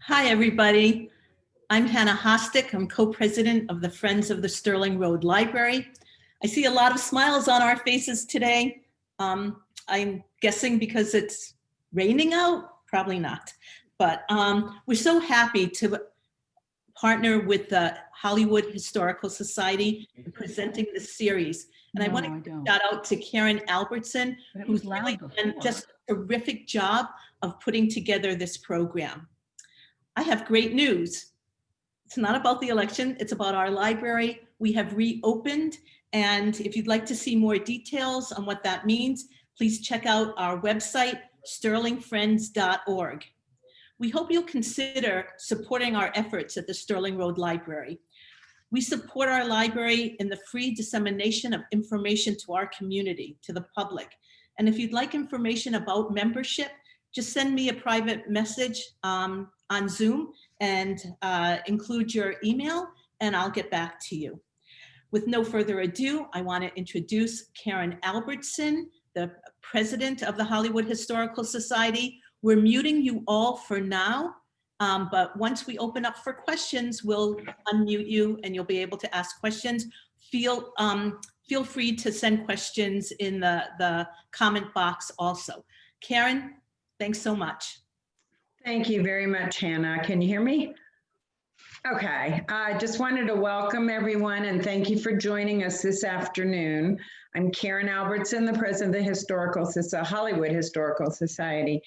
Hi, everybody. I'm Hannah Hostick. I'm co-president of the Friends of the Sterling Road Library. I see a lot of smiles on our faces today. I'm guessing because it's raining out? Probably not. But we're so happy to partner with the Hollywood Historical Society in presenting this series. And I want to shout out to Karen Albertson, who's really done just a terrific job of putting together this program. I have great news. It's not about the election, it's about our library. We have reopened, and if you'd like to see more details on what that means, please check out our website, sterlingfriends.org. We hope you'll consider supporting our efforts at the Sterling Road Library. We support our library in the free dissemination of information to our community, to the public. And if you'd like information about membership, just send me a private message on Zoom and include your email, and I'll get back to you. With no further ado, I want to introduce Karen Albertson, the president of the Hollywood Historical Society. We're muting you all for now, but once we open up for questions, we'll unmute you and you'll be able to ask questions. Feel free to send questions in the comment box also. Karen, thanks so much. Thank you very much, Hannah. Can you hear me? Okay, I just wanted to welcome everyone and thank you for joining us this afternoon. I'm Karen Albertson, the president of the Hollywood Historical Society.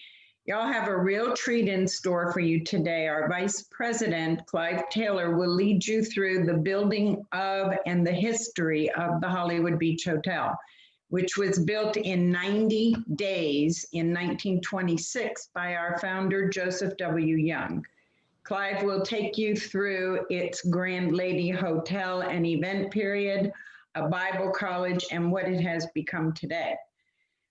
Y'all have a real treat in store for you today. Our vice president, Clive Tayor, will lead you through the building of and the history of the Hollywood Beach Hotel, which was built in 90 days in 1926 by our founder, Joseph W. Young. Clive will take you through its Grand Lady Hotel and event period, a Bible college, and what it has become today.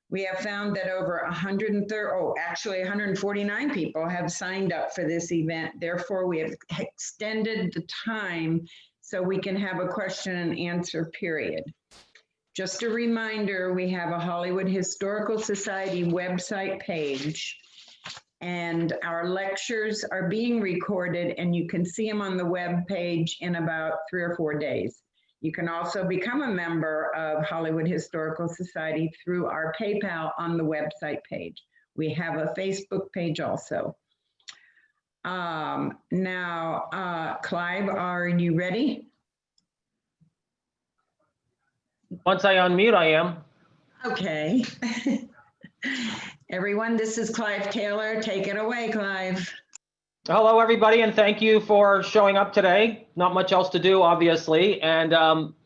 We have found that over 149 people have signed up for this event. Therefore, we have extended the time so we can have a question and answer period. Just a reminder, we have a Hollywood Historical Society website page, and our lectures are being recorded, and you can see them on the web page in about 3 or 4 days. You can also become a member of Hollywood Historical Society through our PayPal on the website page. We have a Facebook page also. Clive, are you ready? Once I unmute, I am. Okay. Everyone, this is Clive Tayor. Take it away, Clive. Hello, everybody, and thank you for showing up today. Not much else to do, obviously. And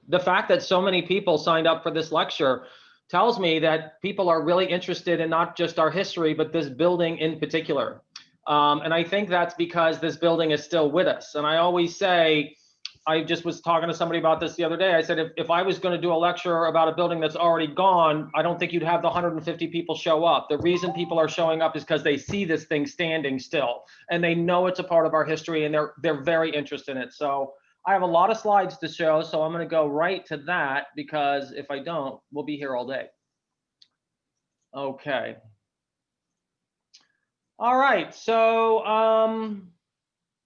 the fact that so many people signed up for this lecture tells me that people are really interested in not just our history, but this building in particular. And I think that's because this building is still with us. And I always say, I just was talking to somebody about this the other day. I said, if I was going to do a lecture about a building that's already gone, I don't think you'd have the 150 people show up. The reason people are showing up is because they see this thing standing still and they know it's a part of our history and they're very interested in it. So I have a lot of slides to show, so I'm going to go right to that because if I don't, we'll be here all day. Okay. All right, so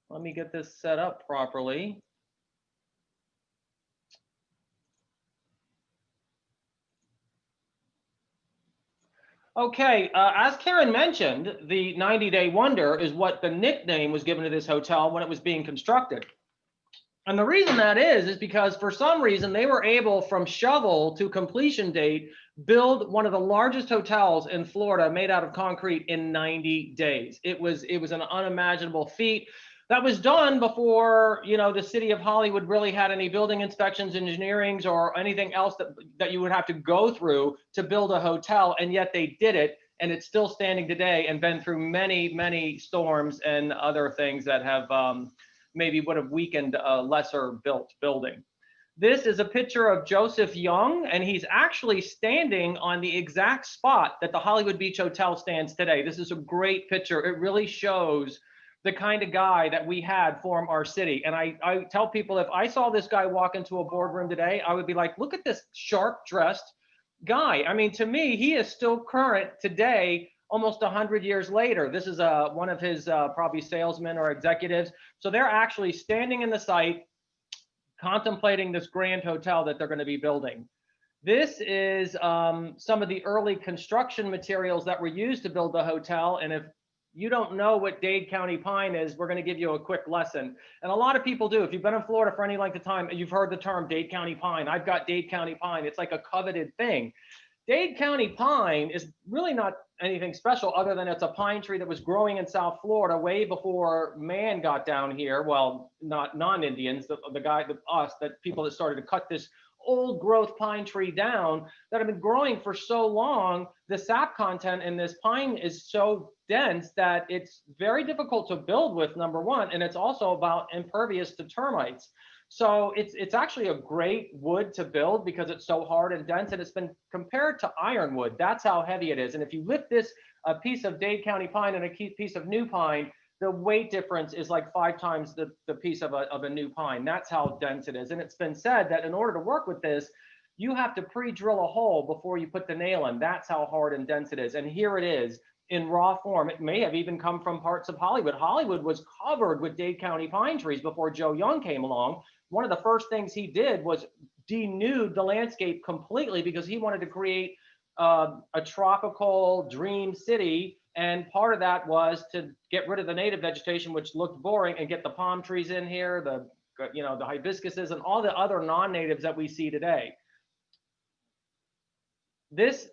let me get this set up properly. Okay, as Karen mentioned, the 90-day wonder is what the nickname was given to this hotel when it was being constructed. And the reason that is because for some reason they were able, from shovel to completion date, build one of the largest hotels in Florida made out of concrete in 90 days. It was an unimaginable feat. That was done before, you know, the city of Hollywood really had any building inspections, engineerings, or anything else that you would have to go through to build a hotel, and yet they did it, and it's still standing today and been through many, many storms and other things that have maybe would have weakened a lesser built building. This is a picture of Joseph Young, and he's actually standing on the exact spot that the Hollywood Beach Hotel stands today. This is a great picture. It really shows the kind of guy that we had form our city. And I tell people, if I saw this guy walk into a boardroom today, I would be like, look at this sharp dressed guy. I mean, to me, he is still current today almost 100 years later. This is one of his probably salesmen or executives. So they're actually standing in the site, contemplating this grand hotel that they're going to be building. This is some of the early construction materials that were used to build the hotel. And if you don't know what Dade County pine is, we're going to give you a quick lesson. And a lot of people do. If you've been in Florida for any length of time, you've heard the term Dade County pine. I've got Dade County pine. It's like a coveted thing. Dade County pine is really not anything special other than it's a pine tree that was growing in South Florida way before man got down here. Well, not non-Indians, people that started to cut this old growth pine tree down that have been growing for so long. The sap content in this pine is so dense that it's very difficult to build with, number one, and it's also about impervious to termites. So it's actually a great wood to build because it's so hard and dense, and it's been compared to ironwood. That's how heavy it is. And if you lift this piece of Dade County pine and a piece of new pine, the weight difference is like 5 times the piece of a new pine. That's how dense it is. And it's been said that in order to work with this, you have to pre-drill a hole before you put the nail in. That's how hard and dense it is. And here it is in raw form. It may have even come from parts of Hollywood. Hollywood was covered with Dade County pine trees before Joe Young came along. One of the first things he did was denude the landscape completely because he wanted to create a tropical dream city. And part of that was to get rid of the native vegetation, which looked boring, and get the palm trees in here, the hibiscuses and all the other non-natives that we see today. This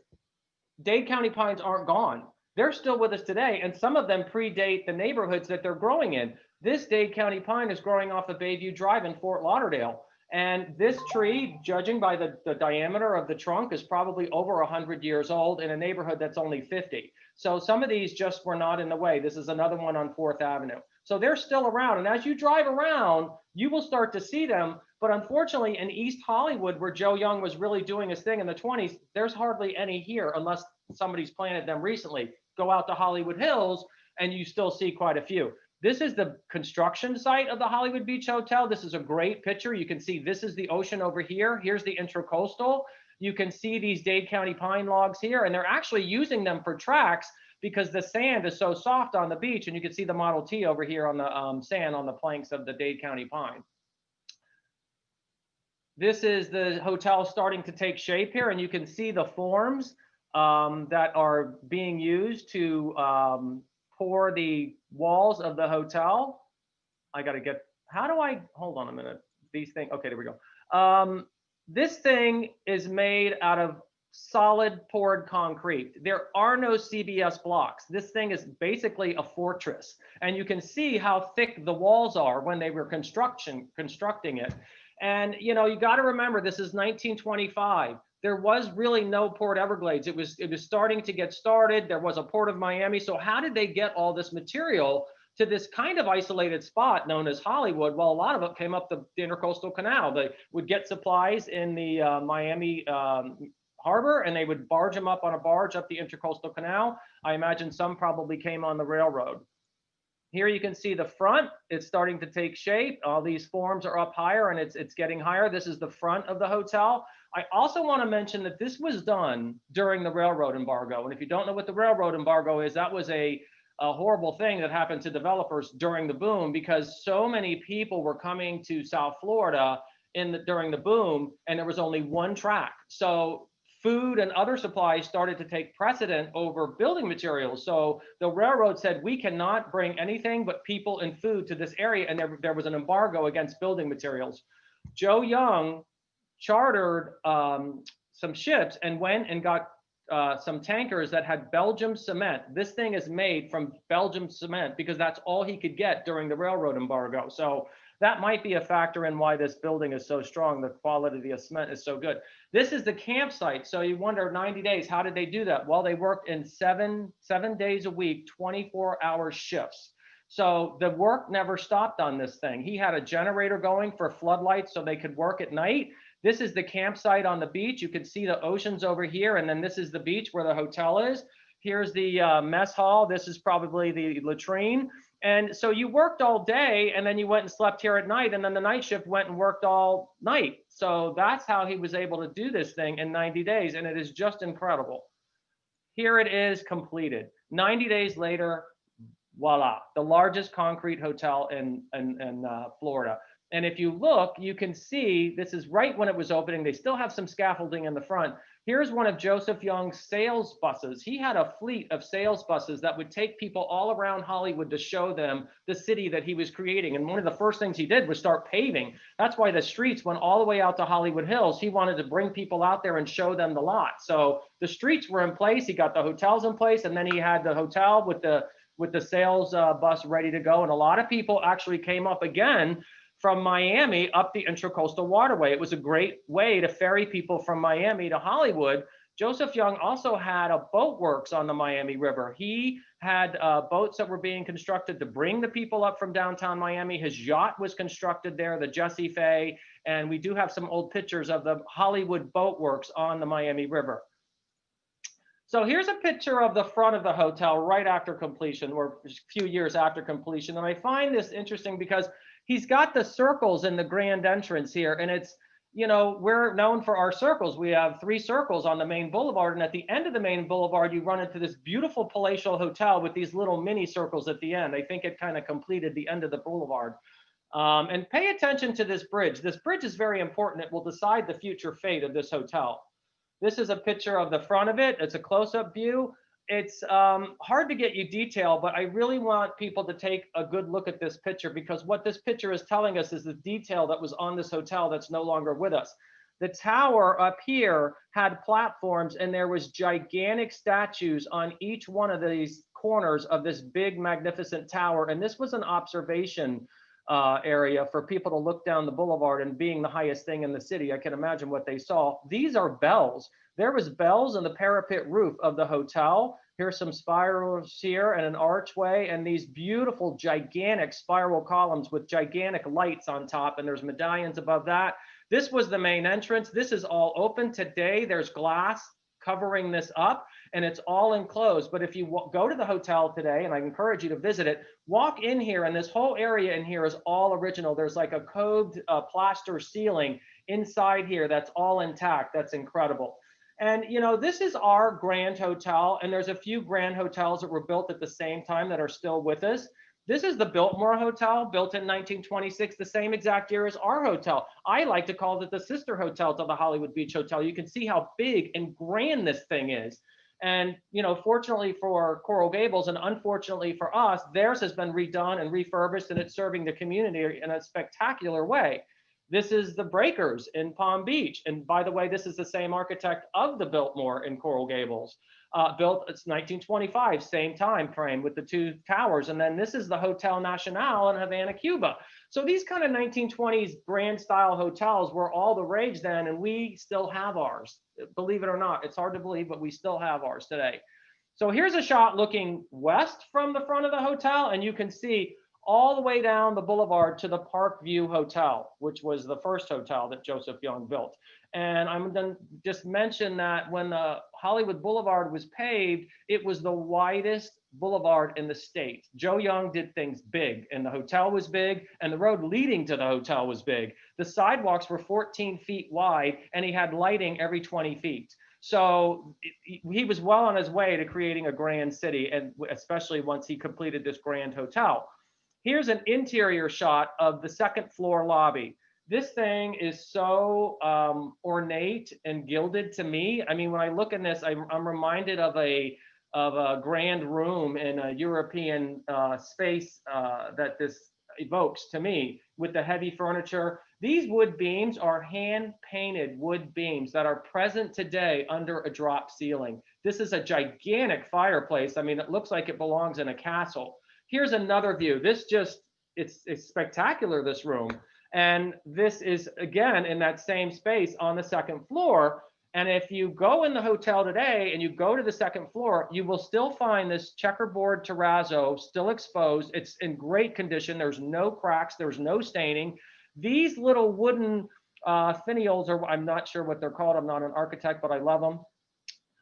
Dade County pines aren't gone. They're still with us today, and some of them predate the neighborhoods that they're growing in. This Dade County pine is growing off of Bayview Drive in Fort Lauderdale. And this tree, judging by the diameter of the trunk, is probably over 100 years old in a neighborhood that's only 50. So some of these just were not in the way. This is another one on 4th Avenue. So they're still around. And as you drive around, you will start to see them. But unfortunately, in East Hollywood, where Joe Young was really doing his thing in the 20s, there's hardly any here unless somebody's planted them recently. Go out to Hollywood Hills and you still see quite a few. This is the construction site of the Hollywood Beach Hotel. This is a great picture. You can see this is the ocean over here. Here's the Intracoastal. You can see these Dade County pine logs here, and they're actually using them for tracks because the sand is so soft on the beach. And you can see the Model T over here on the sand on the planks of the Dade County pine. This is the hotel starting to take shape here, and you can see the forms that are being used to pour the walls of the hotel. I got to get, hold on a minute. These things, okay, there we go. This thing is made out of solid poured concrete. There are no CBS blocks. This thing is basically a fortress. And you can see how thick the walls are when they were constructing it. And you got to remember, this is 1925. There was really no Port Everglades. It was starting to get started. There was a Port of Miami. So how did they get all this material to this kind of isolated spot known as Hollywood? Well, a lot of it came up the Intercoastal Canal. They would get supplies in the Miami harbor, and they would barge them up on a barge up the Intercoastal Canal. I imagine some probably came on the railroad. Here you can see the front. It's starting to take shape. All these forms are up higher, and it's getting higher. This is the front of the hotel. I also want to mention that this was done during the railroad embargo. And if you don't know what the railroad embargo is, that was a horrible thing that happened to developers during the boom, because so many people were coming to South Florida during the boom, and there was only one track. So food and other supplies started to take precedent over building materials. So the railroad said, we cannot bring anything but people and food to this area. And there was an embargo against building materials. Joe Young chartered some ships and went and got some tankers that had Belgium cement. This thing is made from Belgium cement because that's all he could get during the railroad embargo. So that might be a factor in why this building is so strong. The quality of the cement is so good. This is the campsite. So you wonder, 90 days, how did they do that? Well, they worked in seven days a week, 24-hour shifts. So the work never stopped on this thing. He had a generator going for floodlights so they could work at night. This is the campsite on the beach. You can see the oceans over here. And then this is the beach where the hotel is. Here's the mess hall. This is probably the latrine. And so you worked all day, and then you went and slept here at night, and then the night shift went and worked all night. So that's how he was able to do this thing in 90 days. And it is just incredible. Here it is completed. 90 days later, voila, the largest concrete hotel in Florida. And if you look, you can see this is right when it was opening. They still have some scaffolding in the front. Here's one of Joseph Young's sales buses. He had a fleet of sales buses that would take people all around Hollywood to show them the city that he was creating. And one of the first things he did was start paving. That's why the streets went all the way out to Hollywood Hills. He wanted to bring people out there and show them the lot. So the streets were in place. He got the hotels in place, and then he had the hotel with the sales bus ready to go. And a lot of people actually came up again from Miami up the Intracoastal Waterway. It was a great way to ferry people from Miami to Hollywood. Joseph Young also had a boat works on the Miami River. He had boats that were being constructed to bring the people up from downtown Miami. His yacht was constructed there, the Jessie Faye, and we do have some old pictures of the Hollywood boat works on the Miami River. So here's a picture of the front of the hotel right after completion, or a few years after completion. And I find this interesting because he's got the circles in the grand entrance here, and it's, you know, we're known for our circles. We have 3 circles on the main boulevard, and at the end of the main boulevard, you run into this beautiful palatial hotel with these little mini circles at the end. I think it kind of completed the end of the boulevard. And pay attention to this bridge. This bridge is very important. It will decide the future fate of this hotel. This is a picture of the front of it. It's a close-up view. It's hard to get you detail, but I really want people to take a good look at this picture, because what this picture is telling us is the detail that was on this hotel that's no longer with us. The tower up here had platforms, and there was gigantic statues on each one of these corners of this big, magnificent tower. And this was an observation area for people to look down the boulevard, and being the highest thing in the city, I can imagine what they saw. These are bells. There was bells on the parapet roof of the hotel. Here's some spirals here and an archway, and these beautiful, gigantic spiral columns with gigantic lights on top, and there's medallions above that. This was the main entrance. This is all open today. There's glass covering this up, and it's all enclosed. But if you go to the hotel today, and I encourage you to visit it, walk in here, and this whole area in here is all original. There's like a coved plaster ceiling inside here that's all intact. That's incredible. And, you know, this is our grand hotel, and there's a few grand hotels that were built at the same time that are still with us. This is the Biltmore Hotel, built in 1926, the same exact year as our hotel. I like to call it the sister hotel to the Hollywood Beach Hotel. You can see how big and grand this thing is. And, you know, fortunately for Coral Gables and unfortunately for us, theirs has been redone and refurbished, and it's serving the community in a spectacular way. This is the Breakers in Palm Beach. And by the way, this is the same architect of the Biltmore in Coral Gables. Built, it's 1925, same time frame with the 2 towers. And then this is the Hotel Nacional in Havana, Cuba. So these kind of 1920s brand style hotels were all the rage then, and we still have ours. Believe it or not, it's hard to believe, but we still have ours today. So here's a shot looking west from the front of the hotel, and you can see all the way down the boulevard to the Parkview Hotel, which was the first hotel that Joseph Young built. And I'm going to just mention that when the Hollywood Boulevard was paved, it was the widest boulevard in the state. Joe Young did things big, and the hotel was big, and the road leading to the hotel was big. The sidewalks were 14 feet wide, and he had lighting every 20 feet. So he was well on his way to creating a grand city, and especially once he completed this grand hotel. Here's an interior shot of the 2nd floor lobby. This thing is so ornate and gilded to me. I mean, when I look at this, I'm reminded of a grand room in a European space that this evokes to me, with the heavy furniture. These wood beams are hand-painted wood beams that are present today under a drop ceiling. This is a gigantic fireplace. I mean, it looks like it belongs in a castle. Here's another view. This just, it's spectacular, this room. And this is, again, in that same space on the 2nd floor. And if you go in the hotel today and you go to the 2nd floor, you will still find this checkerboard terrazzo still exposed. It's in great condition. There's no cracks. There's no staining. These little wooden finials, or I'm not sure what they're called. I'm not an architect, but I love them,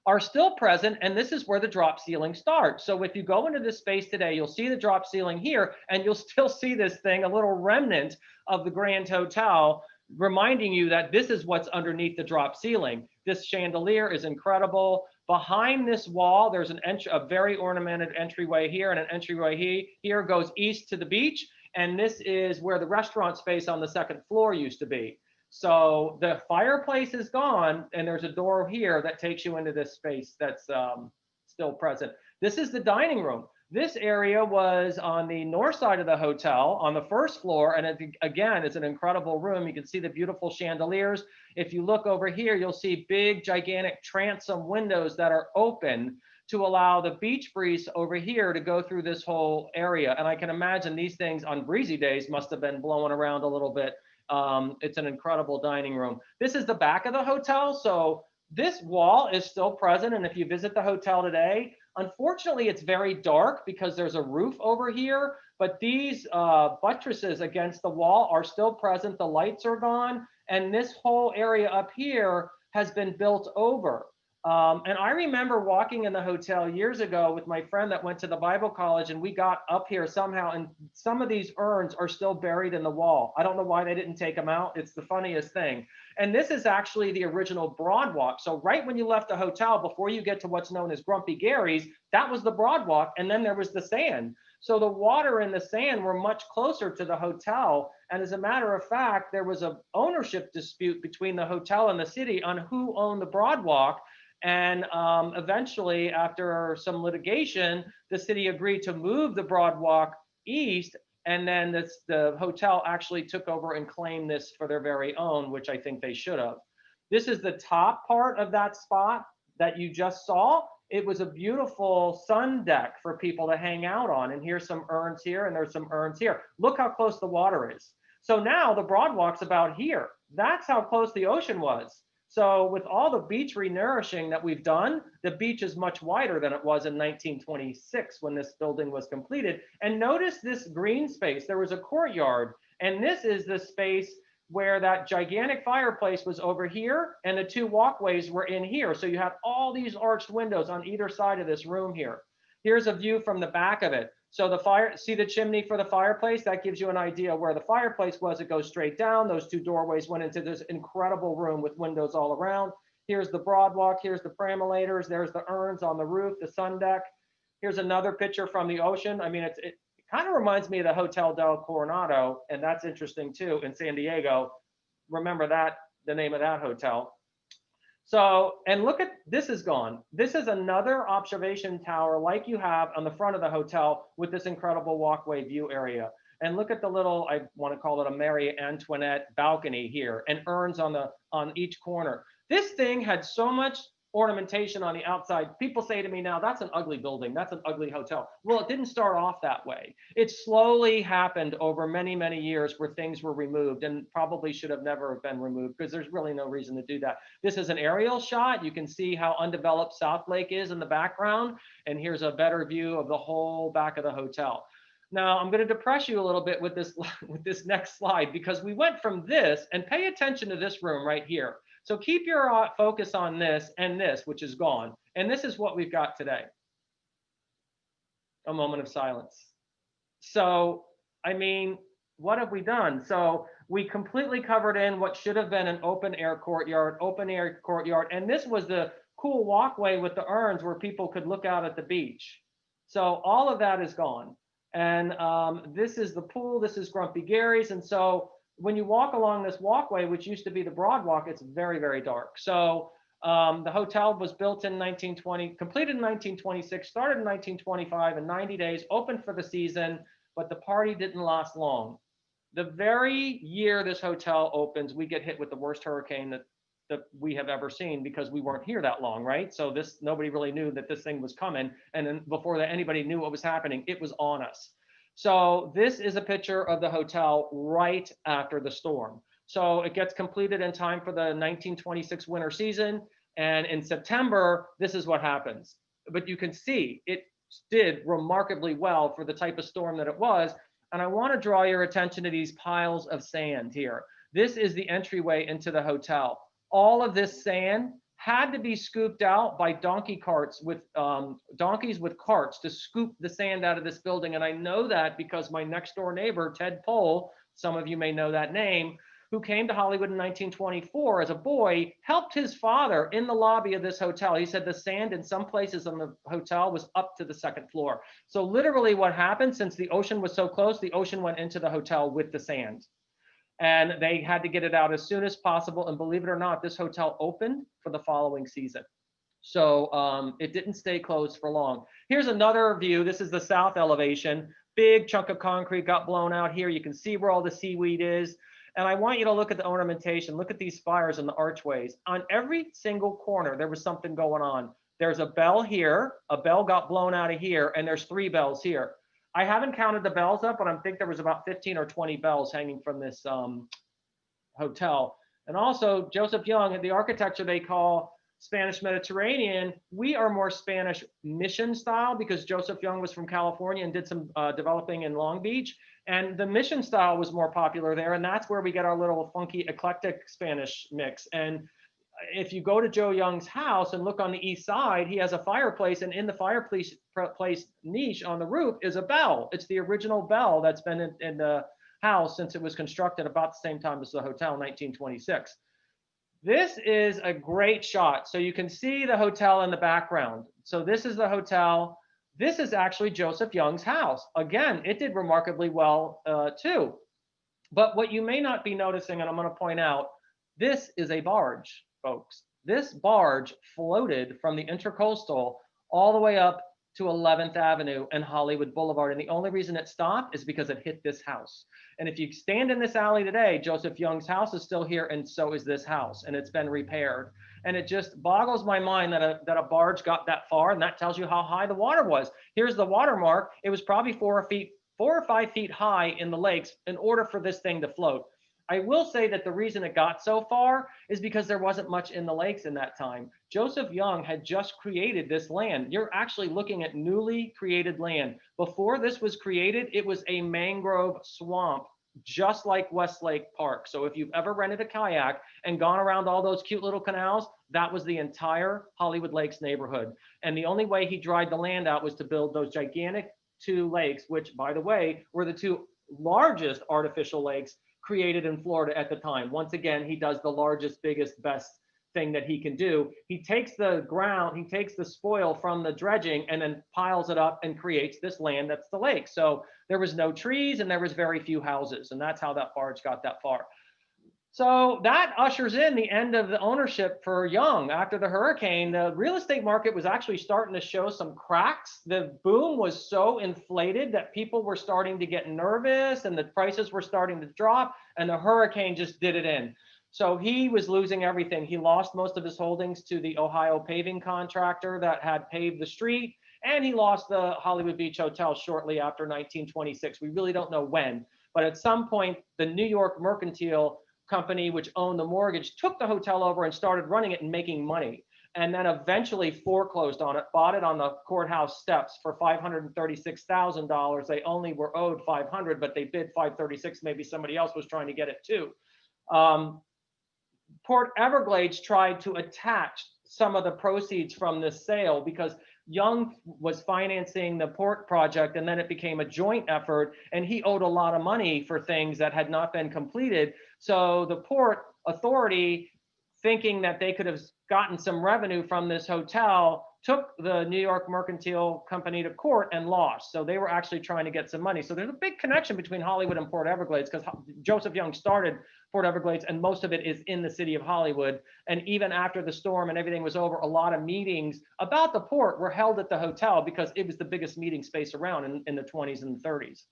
are still present, and this is where the drop ceiling starts. So if you go into this space today, you'll see the drop ceiling here, and you'll still see this thing, a little remnant of the Grand Hotel, reminding you that this is what's underneath the drop ceiling. This chandelier is incredible, Behind this wall, there's a very ornamented entryway here, and an entryway here goes east to the beach. And this is where the restaurant space on the second floor used to be. So the fireplace is gone, and there's a door here that takes you into this space that's still present. This is the dining room. This area was on the north side of the hotel on the first floor. And again, it's an incredible room. You can see the beautiful chandeliers. If you look over here, you'll see big, gigantic transom windows that are open to allow the beach breeze over here to go through this whole area. And I can imagine these things on breezy days must have been blowing around a little bit. It's an incredible dining room. This is the back of the hotel. So this wall is still present. And if you visit the hotel today, unfortunately, it's very dark because there's a roof over here, but these buttresses against the wall are still present. The lights are gone. And this whole area up here has been built over. And I remember walking in the hotel years ago with my friend that went to the Bible college, and we got up here somehow, and some of these urns are still buried in the wall. I don't know why they didn't take them out. It's the funniest thing. And this is actually the original Broad Walk. So right when you left the hotel, before you get to what's known as Grumpy Gary's, that was the Broad Walk, and then there was the sand. So the water and the sand were much closer to the hotel. And as a matter of fact, there was an ownership dispute between the hotel and the city on who owned the Broad Walk. And eventually, after some litigation, the city agreed to move the Broad Walk east. And then the hotel actually took over and claimed this for their very own, which I think they should have. This is the top part of that spot that you just saw. It was a beautiful sun deck for people to hang out on. And here's some urns here, and there's some urns here. Look how close the water is. So now the Broad Walk's about here. That's how close the ocean was. So with all the beach renourishing that we've done, the beach is much wider than it was in 1926 when this building was completed. And notice this green space. There was a courtyard, and this is the space where that gigantic fireplace was over here, and the two walkways were in here. So you have all these arched windows on either side of this room here. Here's a view from the back of it. So see the chimney for the fireplace? That gives you an idea where the fireplace was. It goes straight down. Those two doorways went into this incredible room with windows all around. Here's the Broad Walk. Here's the perambulators. There's the urns on the roof, the sun deck. Here's another picture from the ocean. I mean, it kind of reminds me of the Hotel del Coronado, and that's interesting too, in San Diego. Remember that, the name of that hotel. So, and look at, this is gone. This is another observation tower like you have on the front of the hotel with this incredible walkway view area. And look at the little, I want to call it a Marie Antoinette balcony here, and urns on each corner. This thing had so much ornamentation on the outside. People say to me now, that's an ugly building, that's an ugly hotel. Well, it didn't start off that way. It slowly happened over many, many years where things were removed, and probably should have never been removed because there's really no reason to do that. This is an aerial shot. You can see how undeveloped South Lake is in the background. And here's a better view of the whole back of the hotel. Now, I'm going to depress you a little bit with this next slide, because we went from this, and pay attention to this room right here. So keep your focus on this and this, which is gone. And this is what we've got today. A moment of silence. So, I mean, what have we done? So we completely covered in what should have been an open air courtyard. And this was the cool walkway with the urns where people could look out at the beach. So all of that is gone. And this is the pool. This is Grumpy Gary's. And so when you walk along this walkway, which used to be the Broad Walk, it's very, very dark. So the hotel was built in 1920, completed in 1926, started in 1925, in 90 days, opened for the season, but the party didn't last long. The very year this hotel opens, we get hit with the worst hurricane that we have ever seen, because we weren't here that long, right? So nobody really knew that this thing was coming. And then before that anybody knew what was happening, it was on us. So this is a picture of the hotel right after the storm. So it gets completed in time for the 1926 winter season. And in September, this is what happens. But you can see it did remarkably well for the type of storm that it was. And I want to draw your attention to these piles of sand here. This is the entryway into the hotel. All of this sand had to be scooped out by donkey carts with donkeys with carts to scoop the sand out of this building. And I know that because my next door neighbor, Ted Pohl, some of you may know that name, who came to Hollywood in 1924 as a boy, helped his father in the lobby of this hotel. He said the sand in some places on the hotel was up to the second floor. So literally what happened, since the ocean was so close, the ocean went into the hotel with the sand. And they had to get it out as soon as possible. And believe it or not, this hotel opened for the following season. So it didn't stay closed for long. Here's another view. This is the south elevation. Big chunk of concrete got blown out here. You can see where all the seaweed is. And I want you to look at the ornamentation. Look at these spires and the archways. On every single corner, there was something going on. There's a bell here. A bell got blown out of here. And there's 3 bells here. I haven't counted the bells up, but I think there was about 15 or 20 bells hanging from this hotel. And also, Joseph Young, the architecture they call Spanish Mediterranean, we are more Spanish mission style because Joseph Young was from California and did some developing in Long Beach. And the mission style was more popular there. And that's where we get our little funky eclectic Spanish mix. And if you go to Joe Young's house and look on the east side, he has a fireplace, and in the fireplace niche on the roof is a bell. It's the original bell that's been in the house since it was constructed about the same time as the hotel in 1926. This is a great shot. So you can see the hotel in the background. So this is the hotel. This is actually Joseph Young's house. Again, it did remarkably well too. But what you may not be noticing, and I'm going to point out, this is a barge, folks. This barge floated from the Intercoastal all the way up to 11th Avenue and Hollywood Boulevard. And the only reason it stopped is because it hit this house. And if you stand in this alley today, Joseph Young's house is still here, and so is this house, and it's been repaired. And it just boggles my mind that a barge got that far, and that tells you how high the water was. Here's the water mark. It was probably 4 or 5 feet high in the lakes in order for this thing to float. I will say that the reason it got so far is because there wasn't much in the lakes in that time. Joseph Young had just created this land. You're actually looking at newly created land. Before this was created, it was a mangrove swamp, just like Westlake Park. So if you've ever rented a kayak and gone around all those cute little canals, that was the entire Hollywood Lakes neighborhood. And the only way he dried the land out was to build those gigantic 2 lakes, which, by the way, were the 2 largest artificial lakes created in Florida at the time. Once again, he does the largest, biggest, best thing that he can do. He takes the ground, he takes the spoil from the dredging and then piles it up and creates this land that's the lake. So there was no trees and there was very few houses. And that's how that barge got that far. So that ushers in the end of the ownership for Young. After the hurricane, the real estate market was actually starting to show some cracks. The boom was so inflated that people were starting to get nervous and the prices were starting to drop, and the hurricane just did it in. So he was losing everything. He lost most of his holdings to the Ohio paving contractor that had paved the street, and he lost the Hollywood Beach Hotel shortly after 1926. We really don't know when, but at some point, the New York Mercantile Company, which owned the mortgage, took the hotel over and started running it and making money, and then eventually foreclosed on it, bought it on the courthouse steps for $536,000. They only were owed $500, but they bid $536. Maybe somebody else was trying to get it too. Port Everglades tried to attach some of the proceeds from this sale because Young was financing the port project, and then it became a joint effort, and he owed a lot of money for things that had not been completed. So the Port Authority, thinking that they could have gotten some revenue from this hotel, took the New York Mercantile Company to court and lost. So they were actually trying to get some money. So there's a big connection between Hollywood and Port Everglades because Joseph Young started Port Everglades, and most of it is in the city of Hollywood. And even after the storm and everything was over, a lot of meetings about the port were held at the hotel because it was the biggest meeting space around in the 20s and 30s.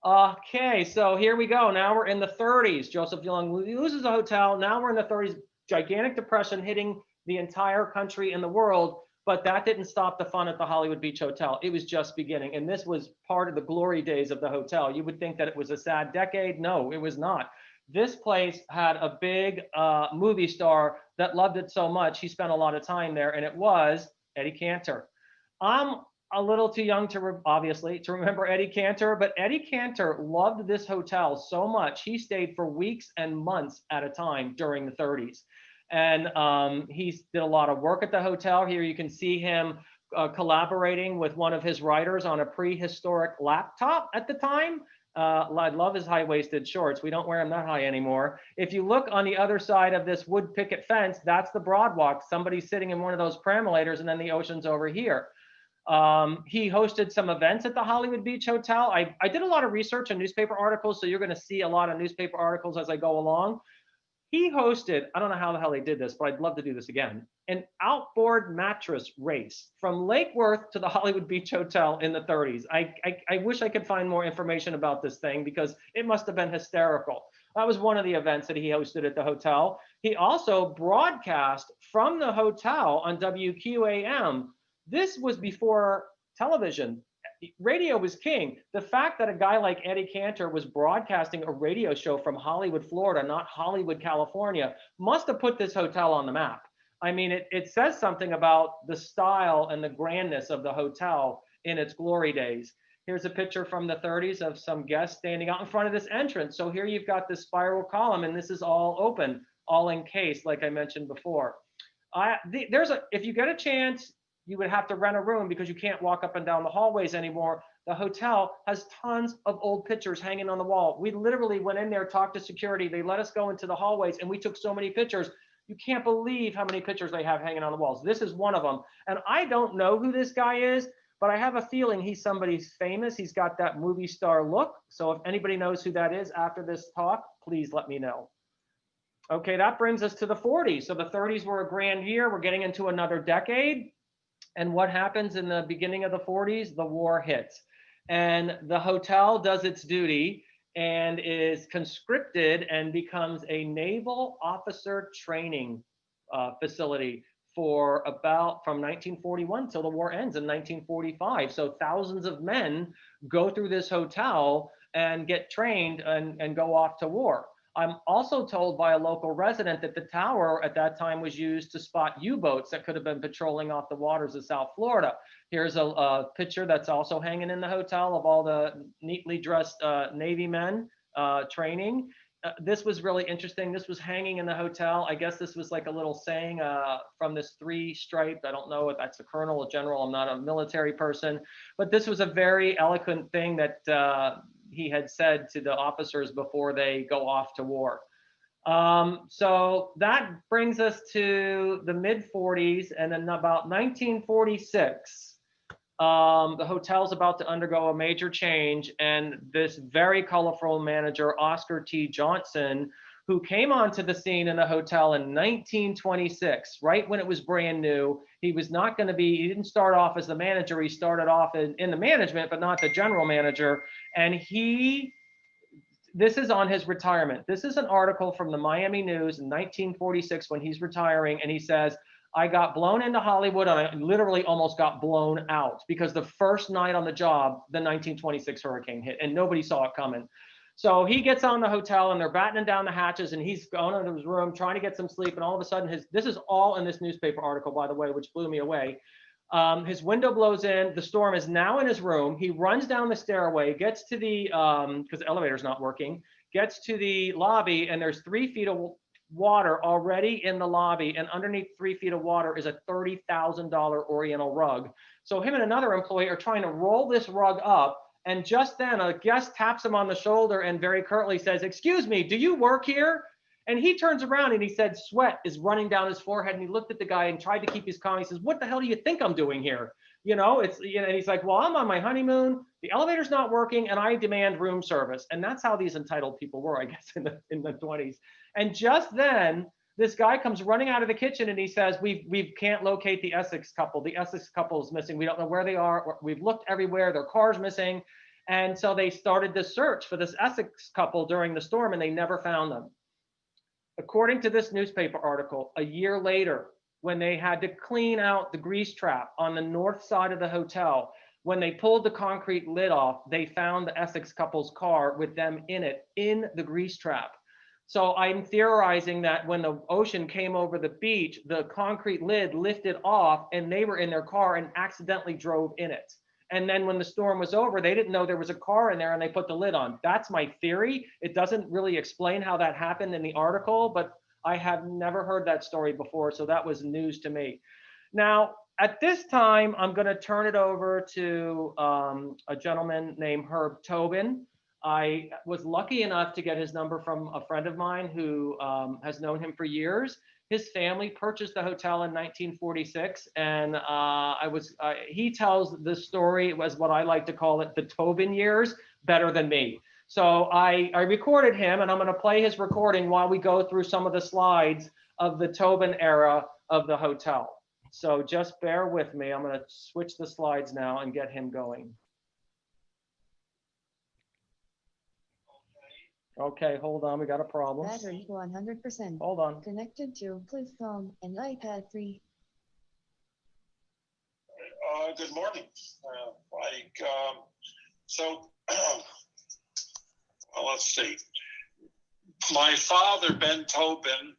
Okay, so here we go. Now we're in the 30s. Joseph Young loses the hotel. Now we're in the 30s. Gigantic depression hitting the entire country and the world, but that didn't stop the fun at the Hollywood Beach Hotel. It was just beginning, and this was part of the glory days of the hotel. You would think that it was a sad decade. No, it was not. This place had a big movie star that loved it so much, he spent a lot of time there, and it was Eddie Cantor. I'm a little too young to obviously to remember Eddie Cantor, but Eddie Cantor loved this hotel so much he stayed for weeks and months at a time during the 30s. And he did a lot of work at the hotel. Here you can see him collaborating with one of his writers on a prehistoric laptop at the time. I love his high-waisted shorts. We don't wear them that high anymore. If you look on the other side of this wood picket fence, that's the Broadwalk. Somebody's sitting in one of those perambulators, and then the ocean's over here. He hosted some events at the Hollywood Beach Hotel. I did a lot of research on newspaper articles, so you're going to see a lot of newspaper articles as I go along. He hosted, I don't know how the hell they did this, but I'd love to do this again, an outboard mattress race from Lake Worth to the Hollywood Beach Hotel in the 30s. I wish I could find more information about this thing because it must have been hysterical. That was one of the events that he hosted at the hotel. He also broadcast from the hotel on WQAM. This was before television. Radio was king. The fact that a guy like Eddie Cantor was broadcasting a radio show from Hollywood, Florida, not Hollywood, California, must have put this hotel on the map. I mean, it says something about the style and the grandness of the hotel in its glory days. Here's a picture from the 30s of some guests standing out in front of this entrance. So here you've got this spiral column, and this is all open, all encased, like I mentioned before. If you get a chance, you would have to rent a room because you can't walk up and down the hallways anymore. The hotel has tons of old pictures hanging on the wall. We literally went in there, talked to security. They let us go into the hallways, and we took so many pictures. You can't believe how many pictures they have hanging on the walls. This is one of them. And I don't know who this guy is, but I have a feeling he's somebody famous. He's got that movie star look. So if anybody knows who that is after this talk, please let me know. Okay, that brings us to the 40s. So the 30s were a grand year. We're getting into another decade. And what happens in the beginning of the 40s? The war hits. And the hotel does its duty and is conscripted and becomes a naval officer training facility for about from 1941 till the war ends in 1945. So thousands of men go through this hotel and get trained and go off to war. I'm also told by a local resident that the tower at that time was used to spot U-boats that could have been patrolling off the waters of South Florida. Here's a picture that's also hanging in the hotel of all the neatly dressed Navy men training. This was really interesting. This was hanging in the hotel. I guess this was like a little saying from this three-striped, I don't know if that's a colonel, a general, I'm not a military person, but this was a very eloquent thing that he had said to the officers before they go off to war. So that brings us to the mid 40s, and then about 1946, the hotel's about to undergo a major change, and this very colorful manager, Oscar T. Johnson, who came onto the scene in the hotel in 1926, right when it was brand new. He was not going to be, he didn't start off as the manager, he started off in the management, but not the general manager. And this is on his retirement. This is an article from the Miami News in 1946 when he's retiring, and he says, I got blown into Hollywood and I literally almost got blown out because the first night on the job, the 1926 hurricane hit and nobody saw it coming. So he gets on the hotel and they're battening down the hatches and he's going into his room trying to get some sleep. And all of a sudden this is all in this newspaper article, by the way, which blew me away. His window blows in, the storm is now in his room. He runs down the stairway, gets to the, because the elevator's not working, gets to the lobby, and there's 3 feet of water already in the lobby. And underneath 3 feet of water is a $30,000 Oriental rug. So him and another employee are trying to roll this rug up. And just then a guest taps him on the shoulder and very curtly says, excuse me, do you work here? And he turns around and he said, sweat is running down his forehead. And he looked at the guy and tried to keep his calm. He says, what the hell do you think I'm doing here? You know, and he's like, well, I'm on my honeymoon. The elevator's not working and I demand room service. And that's how these entitled people were, I guess, in the 20s. And just then this guy comes running out of the kitchen and he says, we can't locate the Essex couple. The Essex couple is missing. We don't know where they are. We've looked everywhere. Their car's missing. And so they started this search for this Essex couple during the storm and they never found them. According to this newspaper article, a year later, when they had to clean out the grease trap on the north side of the hotel, when they pulled the concrete lid off, they found the Essex couple's car with them in it, in the grease trap. So I'm theorizing that when the ocean came over the beach, the concrete lid lifted off and they were in their car and accidentally drove in it. And then when the storm was over, they didn't know there was a car in there and they put the lid on. That's my theory. It doesn't really explain how that happened in the article, but I have never heard that story before. So that was news to me. Now, at this time, I'm going to turn it over to a gentleman named Herb Tobin. I was lucky enough to get his number from a friend of mine who has known him for years. His family purchased the hotel in 1946, and he tells this story, it was what I like to call it, the Tobin years, better than me. So I recorded him, and I'm going to play his recording while we go through some of the slides of the Tobin era of the hotel. So just bear with me. I'm going to switch the slides now and get him going. Okay, hold on, we got a problem. Battery 100%. Hold on. Connected to flip phone and iPad 3. Good morning. Well, let's see. My father, Ben Tobin,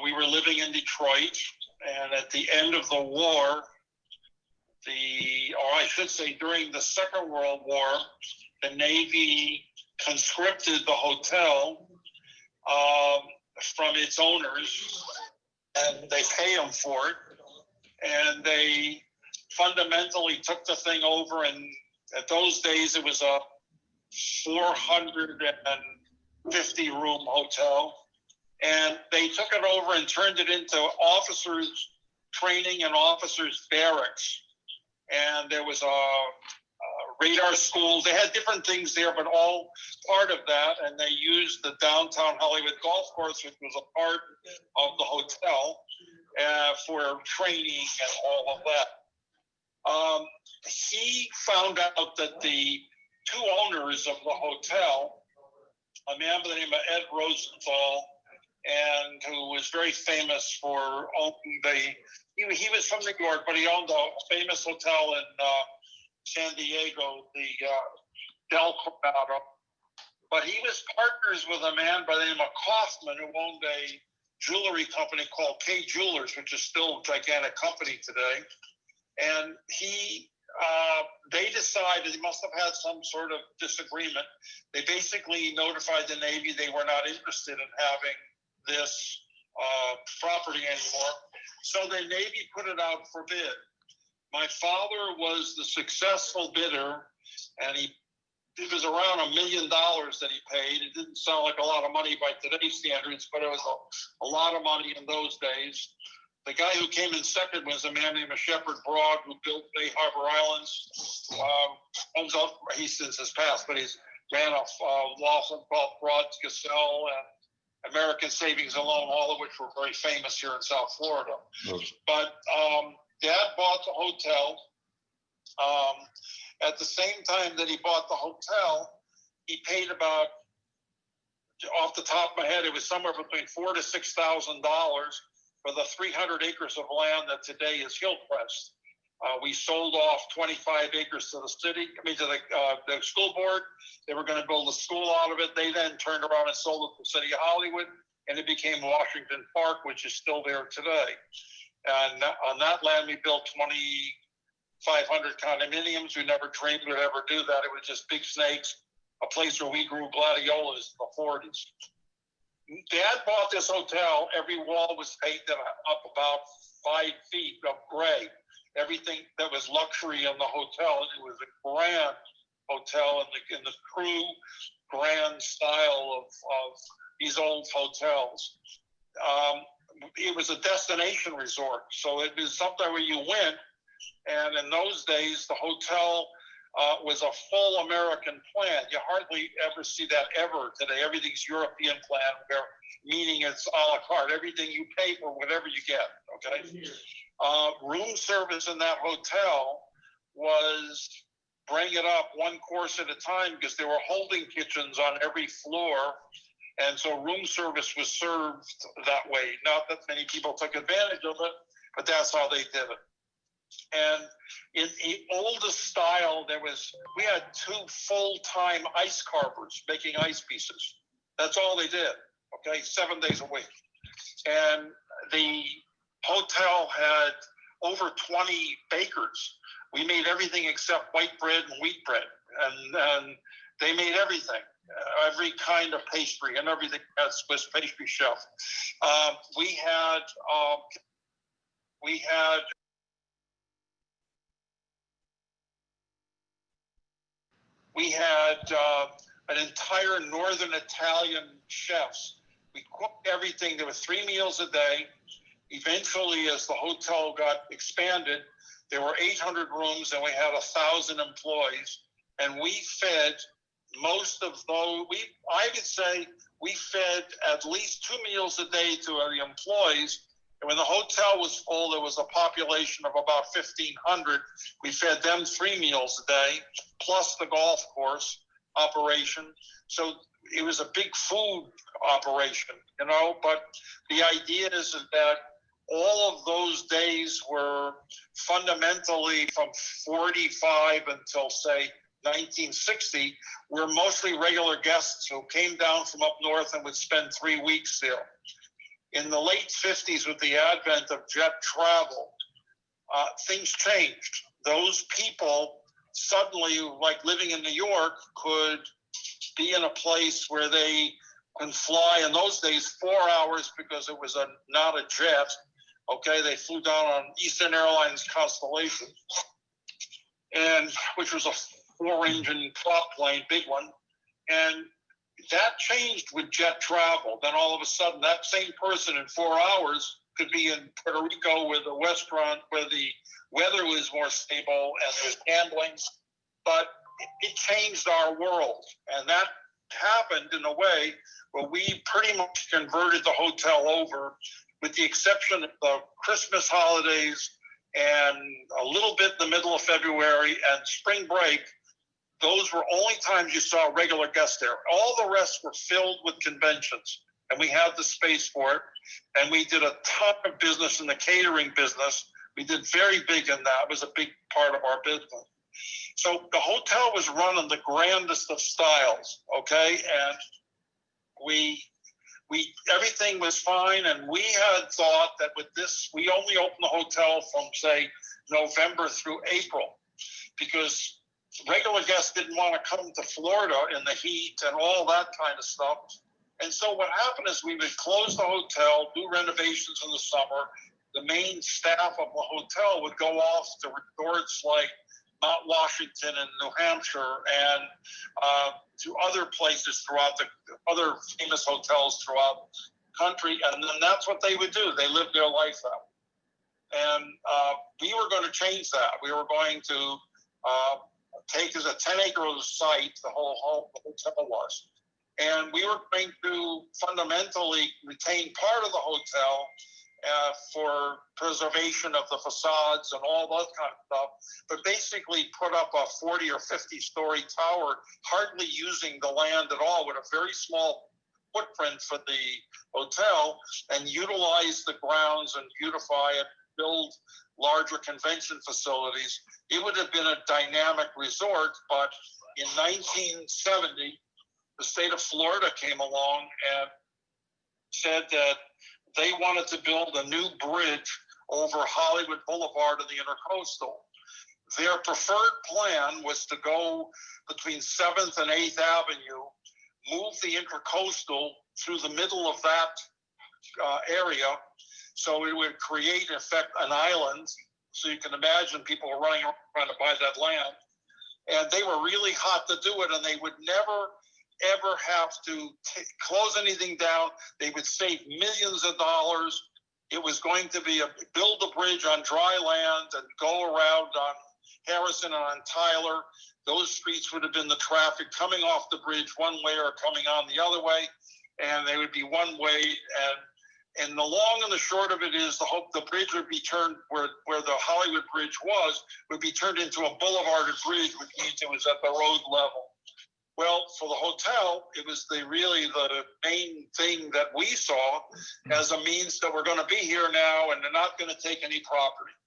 we were living in Detroit, and at the end of the war, or I should say during the Second World War, the Navy conscripted the hotel from its owners, and they pay them for it. And they fundamentally took the thing over, and at those days it was a 450 room hotel, and they took it over and turned it into officers training and officers barracks. And there was a radar school. They had different things there, but all part of that. And they used the downtown Hollywood golf course, which was a part of the hotel, for training and all of that. He found out that the two owners of the hotel, a man by the name of Ed Rosenthal, and who was very famous for owning he was from New York, but he owned a famous hotel in San Diego, the Del Corrado. But he was partners with a man by the name of Kaufman, who owned a jewelry company called K Jewelers, which is still a gigantic company today. And they decided, they must have had some sort of disagreement. They basically notified the Navy they were not interested in having this property anymore. So the Navy put it out for bid. My father was the successful bidder, and it was around $1 million that he paid. It didn't sound like a lot of money by today's standards, but it was a lot of money in those days. The guy who came in second was a man named Shepard Broad, who built Bay Harbor Islands. He since has passed, but he's ran a law firm called Broad Cassell and American Savings and Loan, all of which were very famous here in South Florida. But Dad bought the hotel. At the same time that he bought the hotel, he paid about, off the top of my head, it was somewhere between $4,000 to $6,000 for the 300 acres of land that today is Hillcrest. We sold off 25 acres to the city, to the school board. They were going to build a school out of it. They then turned around and sold it to the city of Hollywood, and it became Washington Park, which is still there today. And on that land, we built 2,500 condominiums. We never dreamed we'd ever do that. It was just big snakes, a place where we grew gladiolas in the 40s. Dad bought this hotel. Every wall was painted up about 5 feet of gray. Everything that was luxury in the hotel. It was a grand hotel in the true grand style of these old hotels. It was a destination resort, so it was something where you went. And in those days, the hotel was a full American plan. You hardly ever see that ever today. Everything's European plan, meaning it's a la carte. Everything you pay for, whatever you get. Okay. Room service in that hotel was bring it up one course at a time, because there were holding kitchens on every floor. And so room service was served that way. Not that many people took advantage of it, but that's how they did it. And in the oldest style, we had 2 full-time ice carvers making ice pieces. That's all they did, okay, 7 days a week. And the hotel had over 20 bakers. We made everything except white bread and wheat bread. And they made everything, every kind of pastry and everything as Swiss pastry chef. We had We had an entire Northern Italian chefs. We cooked everything. There were 3 meals a day. Eventually, as the hotel got expanded, there were 800 rooms and we had 1,000 employees. And we fed most of those. I would say we fed at least 2 meals a day to the employees. And when the hotel was full, there was a population of about 1,500. We fed them 3 meals a day, plus the golf course operation. So it was a big food operation, you know, but the idea is that all of those days were fundamentally from 45 until, say, 1960, were mostly regular guests who came down from up north and would spend 3 weeks there. In the late 50s, with the advent of jet travel, things changed. Those people suddenly, like living in New York, could be in a place where they can fly in those days 4 hours because it was not a jet. Okay, they flew down on Eastern Airlines Constellation, and which was a 4-engine prop plane, big one. And that changed with jet travel. Then all of a sudden, that same person in 4 hours could be in Puerto Rico with a restaurant where the weather was more stable and there's gambling. But it changed our world. And that happened in a way where we pretty much converted the hotel over, with the exception of the Christmas holidays and a little bit in the middle of February and spring break. Those were only times you saw regular guests there. All the rest were filled with conventions, and we had the space for it. And we did a ton of business in the catering business. We did very big in that. It was a big part of our business. So the hotel was run in the grandest of styles, okay? And we everything was fine. And we had thought that with this, we only opened the hotel from, say, November through April, because regular guests didn't want to come to Florida in the heat and all that kind of stuff. And so what happened is we would close the hotel, do renovations in the summer. The main staff of the hotel would go off to resorts like Mount Washington and New Hampshire and to other places throughout the other famous hotels throughout the country. And then that's what they would do. They lived their life out. And we were going to change that. We were going to take as a 10-acre site, the whole hotel was. And we were going to fundamentally retain part of the hotel for preservation of the facades and all that kind of stuff, but basically put up a 40 or 50-story tower, hardly using the land at all, with a very small footprint for the hotel, and utilize the grounds and beautify it, build larger convention facilities. It would have been a dynamic resort, but in 1970, the state of Florida came along and said that they wanted to build a new bridge over Hollywood Boulevard and the Intercoastal. Their preferred plan was to go between 7th and 8th Avenue, move the Intercoastal through the middle of that area, so it would create, in effect, an island. So you can imagine people were running around trying to buy that land. And they were really hot to do it, and they would never, ever have to close anything down. They would save millions of dollars. It was going to be build a bridge on dry land and go around on Harrison and on Tayor. Those streets would have been the traffic coming off the bridge one way or coming on the other way, and they would be one way. And the long and the short of it is the bridge would be turned, where the Hollywood Bridge would be turned into a boulevarded bridge, which means it was at the road level. Well, for the hotel, it was really the main thing that we saw as a means that we're going to be here now and they're not going to take any property.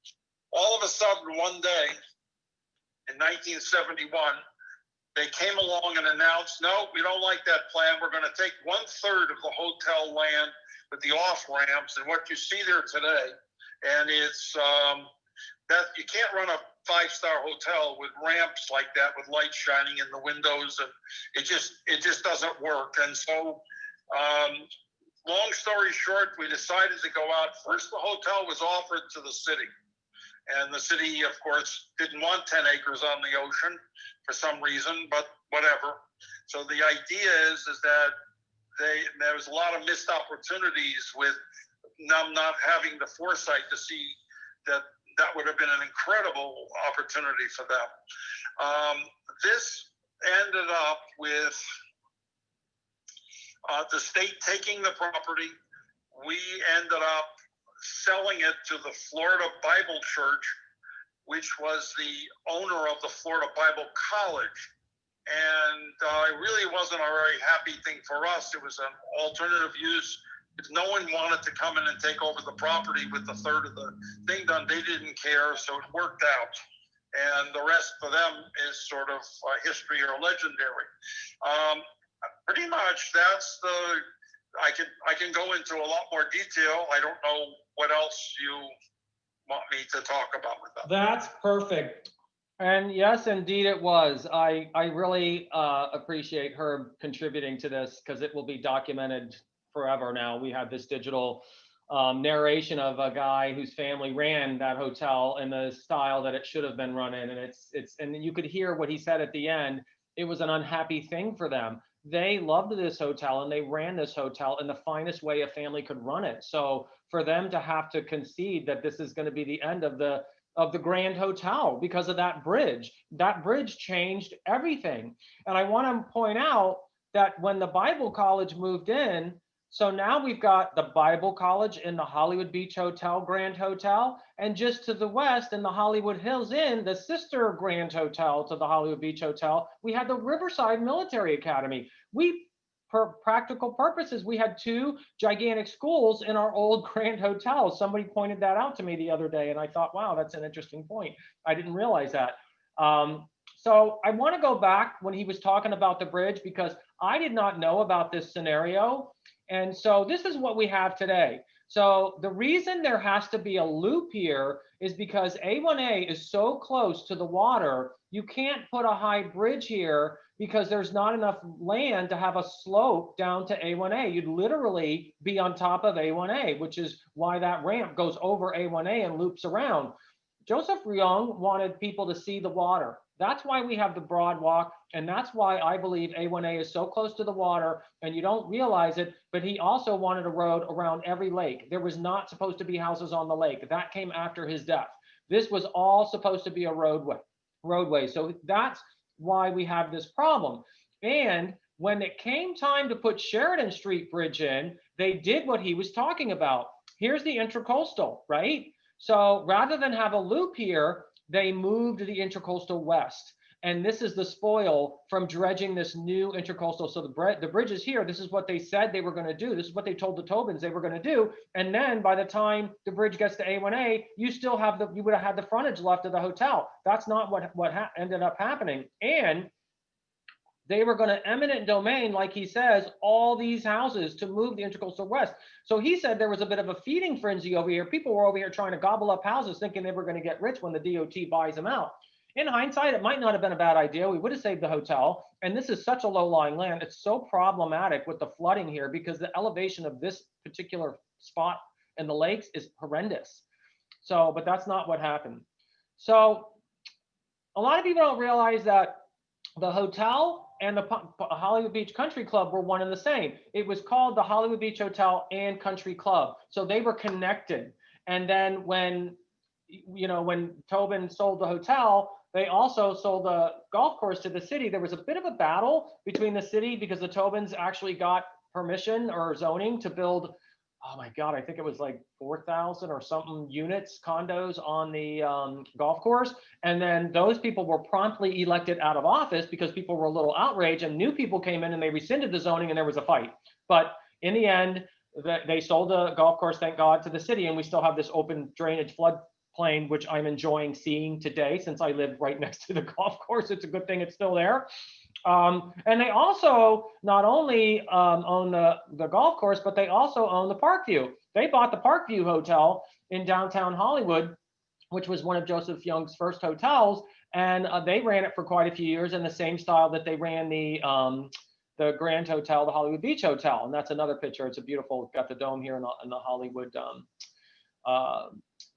All of a sudden, one day in 1971, they came along and announced, no, we don't like that plan. We're going to take 1/3 of the hotel land with the off ramps and what you see there today. And it's that you can't run a 5-star hotel with ramps like that, with lights shining in the windows, and it just doesn't work. And so, long story short, we decided to go out. First, the hotel was offered to the city, And the city, of course, didn't want 10 acres on the ocean for some reason, but whatever. So the idea is that there was a lot of missed opportunities with them not having the foresight to see that would have been an incredible opportunity for them. This ended up with the state taking the property. We ended up selling it to the Florida Bible Church, which was the owner of the Florida Bible College. And it really wasn't a very happy thing for us. It was an alternative use. If no one wanted to come in and take over the property with a third of the thing done, they didn't care, so it worked out. And the rest for them is sort of history or legendary. Pretty much that's I can go into a lot more detail. I don't know what else you want me to talk about with that. That's perfect. And yes, indeed it was. I really appreciate her contributing to this because it will be documented forever now. We have this digital narration of a guy whose family ran that hotel in the style that it should have been run in. And and you could hear what he said at the end. It was an unhappy thing for them. They loved this hotel and they ran this hotel in the finest way a family could run it. So for them to have to concede that this is going to be the end of the Grand Hotel because of that bridge changed everything. And I want to point out that when the Bible College moved in, so now we've got the Bible College in the Hollywood Beach Hotel, Grand Hotel, and just to the west in the Hollywood Hills Inn, the sister Grand Hotel to the Hollywood Beach Hotel, we had the Riverside Military Academy. For practical purposes, we had two gigantic schools in our old Grand Hotel. Somebody pointed that out to me the other day, and I thought, wow, that's an interesting point. I didn't realize that. So I want to go back when he was talking about the bridge because I did not know about this scenario. And so this is what we have today. So the reason there has to be a loop here is because A1A is so close to the water, you can't put a high bridge here because there's not enough land to have a slope down to A1A. You'd literally be on top of A1A, which is why that ramp goes over A1A and loops around. Joseph Young wanted people to see the water. That's why we have the broad walk, and that's why I believe A1A is so close to the water, and you don't realize it, but he also wanted a road around every lake. There was not supposed to be houses on the lake. That came after his death. This was all supposed to be a roadway. So that's why we have this problem. And when it came time to put Sheridan Street Bridge in, they did what he was talking about. Here's the Intracoastal, right? So rather than have a loop here, they moved the Intracoastal west. And this is the spoil from dredging this new Intracoastal. So the bridge is here. This is what they said they were going to do. This is what they told the Tobins they were going to do. And then by the time the bridge gets to A1A, you would have had the frontage left of the hotel. That's not what ended up happening. And they were going to eminent domain, like he says, all these houses to move the Intracoastal west. So he said there was a bit of a feeding frenzy over here. People were over here trying to gobble up houses thinking they were going to get rich when the DOT buys them out. In hindsight, it might not have been a bad idea. We would have saved the hotel. And this is such a low-lying land. It's so problematic with the flooding here because the elevation of this particular spot in the lakes is horrendous. So, but that's not what happened. So a lot of people don't realize that the hotel and the Hollywood Beach Country Club were one and the same. It was called the Hollywood Beach Hotel and Country Club. So they were connected. And then when Tobin sold the hotel, they also sold the golf course to the city. There was a bit of a battle between the city because the Tobins actually got permission or zoning to build, oh my God, I think it was like 4,000 or something units, condos on the golf course. And then those people were promptly elected out of office because people were a little outraged and new people came in and they rescinded the zoning and there was a fight. But in the end, they sold the golf course, thank God, to the city. And we still have this open drainage floodplain, which I'm enjoying seeing today since I live right next to the golf course. It's a good thing it's still there. And they also not only own the golf course, but they also own the Parkview. They bought the Parkview Hotel in downtown Hollywood, which was one of Joseph Young's first hotels. And they ran it for quite a few years in the same style that they ran the Grand Hotel, the Hollywood Beach Hotel. And that's another picture. It's a beautiful, got the dome here in the Hollywood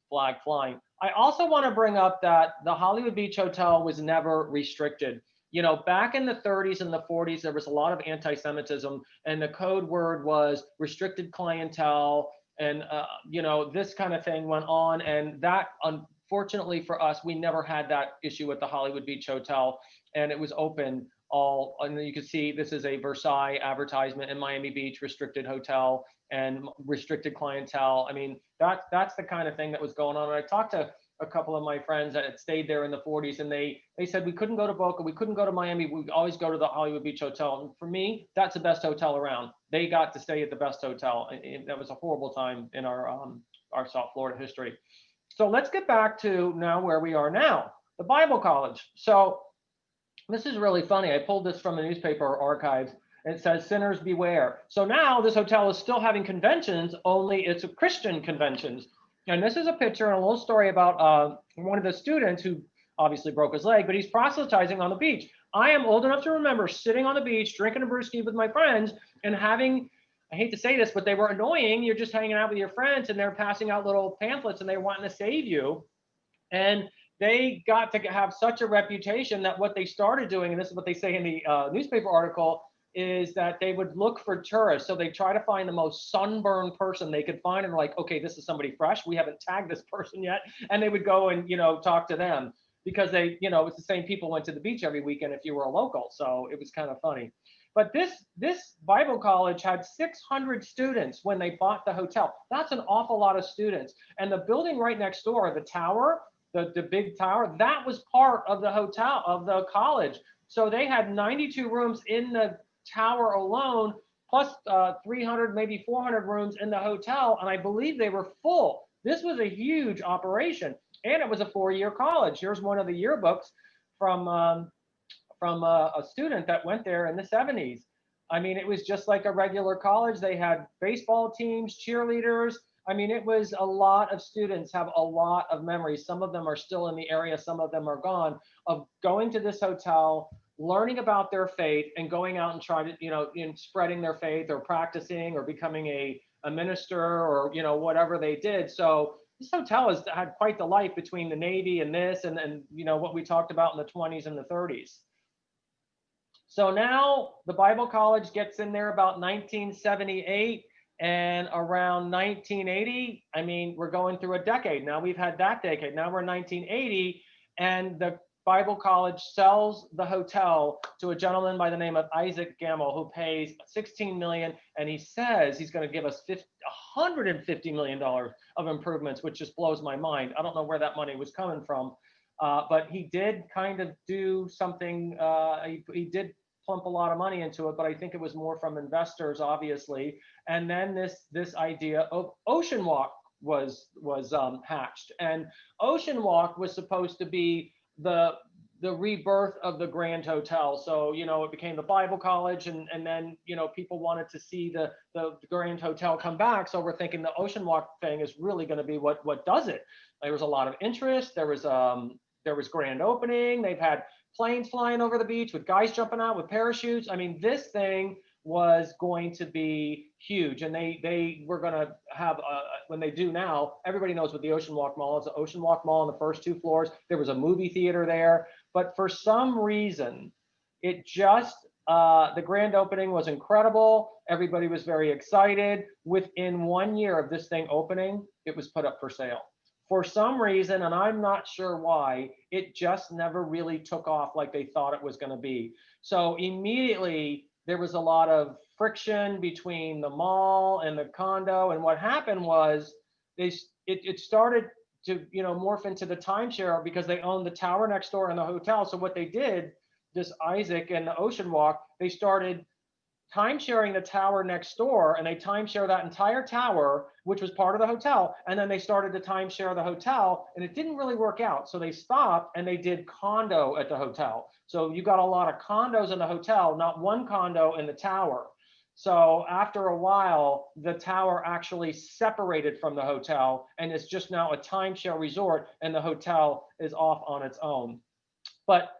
flag flying. I also want to bring up that the Hollywood Beach Hotel was never restricted. You know, back in the 30s and the 40s, there was a lot of anti-Semitism, and the code word was restricted clientele, and you know, this kind of thing went on, and that, unfortunately for us, we never had that issue with the Hollywood Beach Hotel, and it was open all. And you can see this is a Versailles advertisement in Miami Beach, restricted hotel and restricted clientele. I mean, that's the kind of thing that was going on. And I talked to a couple of my friends that had stayed there in the 40s, and they said we couldn't go to Boca, we couldn't go to Miami, we always go to the Hollywood Beach Hotel. And for me, that's the best hotel around. They got to stay at the best hotel, and that was a horrible time in our South Florida history. So let's get back to now where we are now, the Bible College. So this is really funny. I pulled this from the newspaper archives. It says sinners beware. So now this hotel is still having conventions, only it's a Christian conventions. And this is a picture and a little story about one of the students who obviously broke his leg, but he's proselytizing on the beach. I am old enough to remember sitting on the beach, drinking a brewski with my friends and having, I hate to say this, but they were annoying. You're just hanging out with your friends and they're passing out little pamphlets and they wanting to save you. And they got to have such a reputation that what they started doing, and this is what they say in the newspaper article, is that they would look for tourists. So they try to find the most sunburned person they could find, and like, okay, this is somebody fresh. We haven't tagged this person yet. And they would go and, you know, talk to them because they, you know, it's the same people went to the beach every weekend if you were a local. So it was kind of funny. But this Bible college had 600 students when they bought the hotel. That's an awful lot of students. And the building right next door, the tower, the big tower, that was part of the hotel, of the college. So they had 92 rooms in the tower alone, plus 300, maybe 400 rooms in the hotel. And I believe they were full. This was a huge operation. And it was a 4-year college. Here's one of the yearbooks from a student that went there in the 70s. I mean, it was just like a regular college. They had baseball teams, cheerleaders. I mean, it was a lot of students have a lot of memories. Some of them are still in the area, some of them are gone, of going to this hotel, learning about their faith and going out and trying to, you know, spreading their faith or practicing or becoming a minister or, you know, whatever they did. So this hotel has had quite the life between the Navy and this and you know, what we talked about in the 20s and the 30s. So now the Bible College gets in there about 1978. And around 1980, I mean, we're going through a decade. Now we've had that decade. Now we're in 1980, and the Bible College sells the hotel to a gentleman by the name of Isaac Gamble, who pays $16 million, and he says he's going to give us $150 million of improvements, which just blows my mind. I don't know where that money was coming from, but he did kind of do something. He did plump a lot of money into it, but I think it was more from investors, obviously. And then this idea of Ocean Walk was hatched, and Ocean Walk was supposed to be the rebirth of the Grand Hotel. So, you know, it became the Bible College, and then, you know, people wanted to see the Grand Hotel come back. So we're thinking the Ocean Walk thing is really going to be what does it. There was a lot of interest. There was grand opening. They've had planes flying over the beach with guys jumping out with parachutes. I mean, this thing was going to be huge, and they were going to have when they do now, everybody knows what the Ocean Walk Mall is. The Ocean Walk Mall on the first 2 floors. There was a movie theater there, but for some reason, it just the grand opening was incredible. Everybody was very excited. Within 1 year of this thing opening, it was put up for sale. For some reason, and I'm not sure why, it just never really took off like they thought it was going to be. So immediately there was a lot of friction between the mall and the condo. And what happened was it started to, you know, morph into the timeshare because they owned the tower next door and the hotel. So what they did, this Isaac and the Ocean Walk, they started timesharing the tower next door, and they timeshare that entire tower, which was part of the hotel. And then they started to timeshare the hotel, and it didn't really work out. So they stopped and they did condo at the hotel. So you got a lot of condos in the hotel, not one condo in the tower. So after a while, the tower actually separated from the hotel, and it's just now a timeshare resort, and the hotel is off on its own. But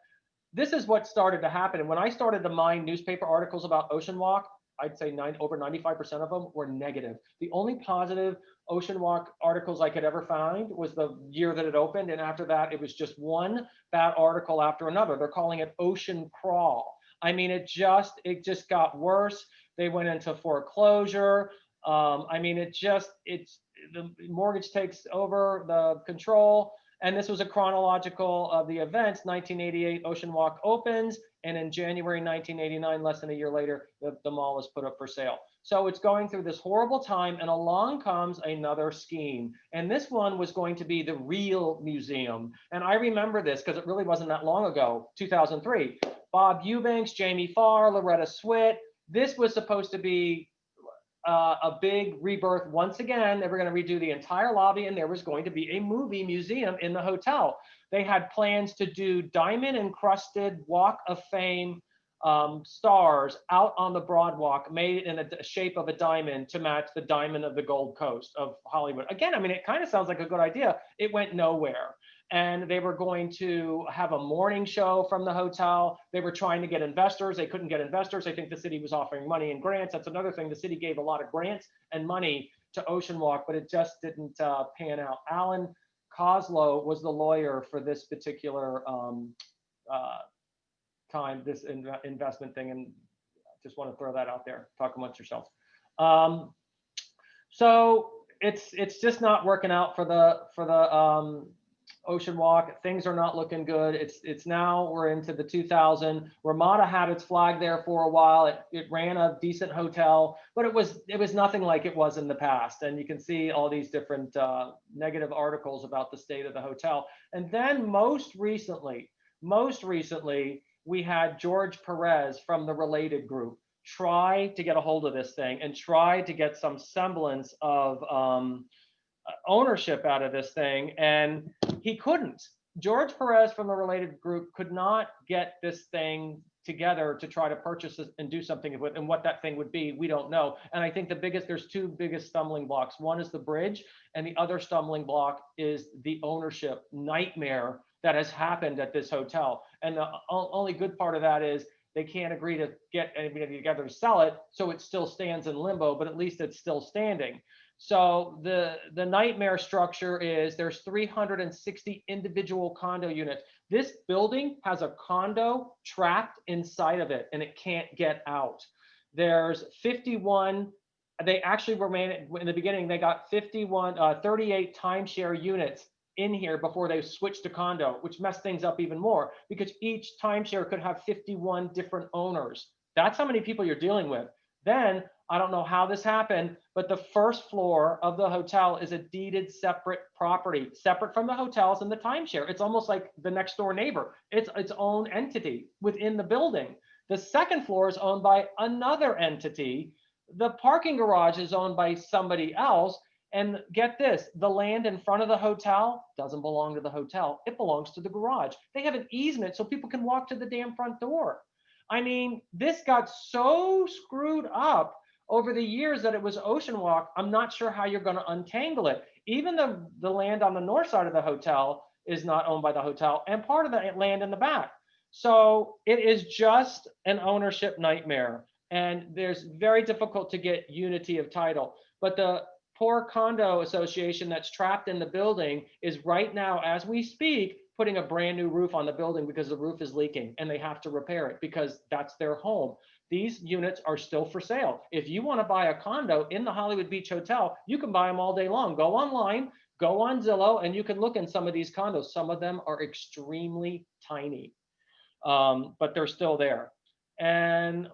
this is what started to happen. And when I started to mine newspaper articles about Ocean Walk, I'd say over 95% of them were negative. The only positive Ocean Walk articles I could ever find was the year that it opened. And after that, it was just one bad article after another. They're calling it ocean crawl. I mean, it just got worse. They went into foreclosure. I mean, the mortgage takes over the control. And this was a chronological of the events. 1988, Ocean Walk opens. And in January 1989, less than a year later, the mall is put up for sale. So it's going through this horrible time, and along comes another scheme. And this one was going to be the real museum. And I remember this because it really wasn't that long ago, 2003. Bob Eubanks, Jamie Farr, Loretta Swit. This was supposed to be a big rebirth. Once again, they were going to redo the entire lobby, and there was going to be a movie museum in the hotel. They had plans to do diamond encrusted Walk of Fame stars out on the Broadwalk, made in the shape of a diamond to match the diamond of the Gold Coast of Hollywood. Again, I mean, it kind of sounds like a good idea. It went nowhere. And they were going to have a morning show from the hotel. They were trying to get investors. They couldn't get investors. I think the city was offering money and grants. That's another thing. The city gave a lot of grants and money to Ocean Walk, but it just didn't pan out. Alan Coslow was the lawyer for this particular this investment thing, and just want to throw that out there. Talk amongst yourselves. So it's just not working out for the Ocean Walk. Things are not looking good. It's now we're into the 2000. Ramada had its flag there for a while. It ran a decent hotel, but it was nothing like it was in the past. And you can see all these different negative articles about the state of the hotel. And then most recently, we had George Perez from the Related Group try to get a hold of this thing and try to get some semblance of ownership out of this thing, and he couldn't. George Perez from the Related Group could not get this thing together to try to purchase it and do something with it. And what that thing would be, we don't know. And I think there's two biggest stumbling blocks. One is the bridge, and the other stumbling block is the ownership nightmare that has happened at this hotel. And the only good part of that is they can't agree to get anybody together to sell it, so it still stands in limbo, but at least it's still standing. So the nightmare structure is there's 360 individual condo units. This building has a condo trapped inside of it, and it can't get out. There's 51. They actually were in the beginning, they got 38 timeshare units in here before they switched to condo, which messed things up even more because each timeshare could have 51 different owners. That's how many people you're dealing with. Then I don't know how this happened, but the first floor of the hotel is a deeded separate property, separate from the hotels and the timeshare. It's almost like the next door neighbor. It's its own entity within the building. The second floor is owned by another entity. The parking garage is owned by somebody else. And get this, the land in front of the hotel doesn't belong to the hotel. It belongs to the garage. They have an easement so people can walk to the damn front door. I mean, this got so screwed up over the years that it was Ocean Walk. I'm not sure how you're going to untangle it. Even the land on the north side of the hotel is not owned by the hotel, and part of the land in the back. So it is just an ownership nightmare, and there's very difficult to get unity of title. But the poor condo association that's trapped in the building is right now, as we speak, putting a brand new roof on the building because the roof is leaking and they have to repair it because that's their home. These units are still for sale. If you want to buy a condo in the Hollywood Beach Hotel, you can buy them all day long. Go online, go on Zillow, and you can look in some of these condos. Some of them are extremely tiny, but they're still there. And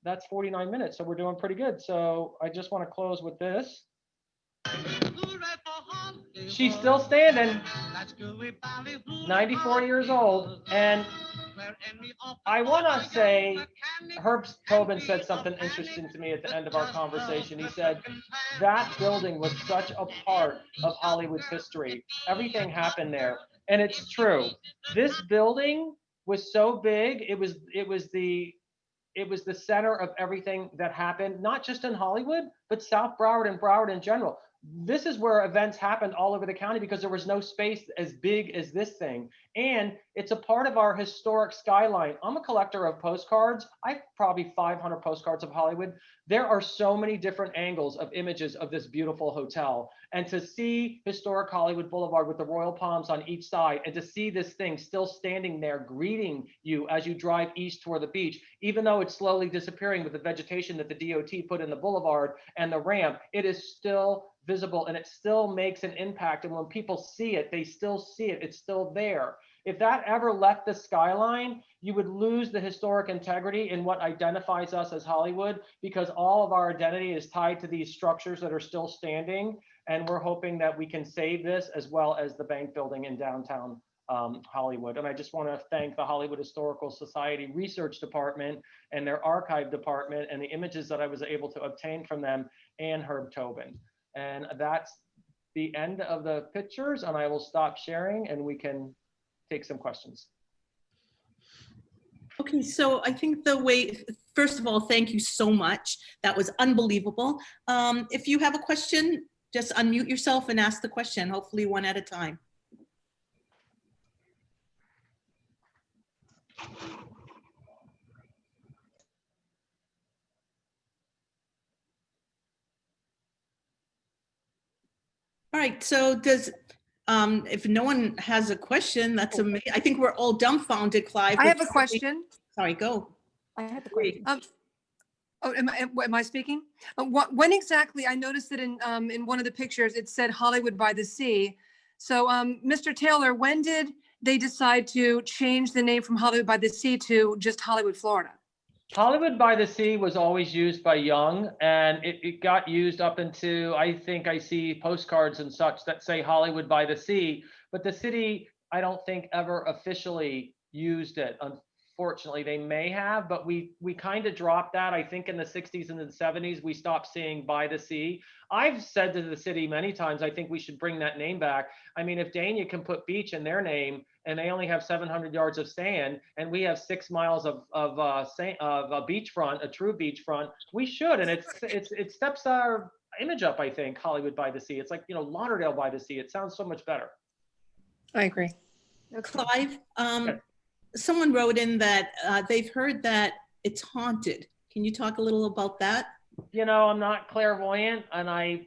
that's 49 minutes, so we're doing pretty good. So I just want to close with this. She's still standing, 94 years old. And I want to say, Herb Tobin said something interesting to me at the end of our conversation. He said, that building was such a part of Hollywood's history. Everything happened there. And it's true. This building was so big, it was the center of everything that happened, not just in Hollywood, but South Broward and Broward in general. This is where events happened all over the county because there was no space as big as this thing. And it's a part of our historic skyline. I'm a collector of postcards. I have probably 500 postcards of Hollywood. There are so many different angles of images of this beautiful hotel. And to see historic Hollywood Boulevard with the royal palms on each side, and to see this thing still standing there greeting you as you drive east toward the beach, even though it's slowly disappearing with the vegetation that the DOT put in the boulevard and the ramp, it is still visible and it still makes an impact. And when people see it, they still see it. It's still there. If that ever left the skyline, you would lose the historic integrity in what identifies us as Hollywood, because all of our identity is tied to these structures that are still standing. And we're hoping that we can save this as well as the bank building in downtown Hollywood. And I just want to thank the Hollywood Historical Society Research Department and their archive department and the images that I was able to obtain from them and Herb Tobin. And that's the end of the pictures, and I will stop sharing and we can take some questions. Okay, so I think the way, first of all, thank you so much. That was unbelievable. If you have a question, just unmute yourself and ask the question, hopefully one at a time. All right, so does, if no one has a question, that's amazing. I think we're all dumbfounded, Clive. I have a question. Sorry, go. I have a question. Oh, am I speaking? When exactly? I noticed that in one of the pictures, it said Hollywood by the Sea. So, Mr. Taylor, when did they decide to change the name from Hollywood by the Sea to just Hollywood, Florida? Hollywood by the Sea was always used by Young, and it got used up into, I think I see postcards and such that say Hollywood by the Sea, but the city, I don't think ever officially used it. Unfortunately, they may have, but we kind of dropped that. I think in the 60s and the 70s, we stopped saying by the sea. I've said to the city many times, I think we should bring that name back. I mean, if Dania can put beach in their name and they only have 700 yards of sand and we have 6 miles of a beachfront, a true beachfront, we should. And it steps our image up, I think, Hollywood by the Sea. It's like, you know, Lauderdale by the Sea. It sounds so much better. I agree. Clive, someone wrote in that they've heard that it's haunted. Can you talk a little about that? You know, I'm not clairvoyant, and I'm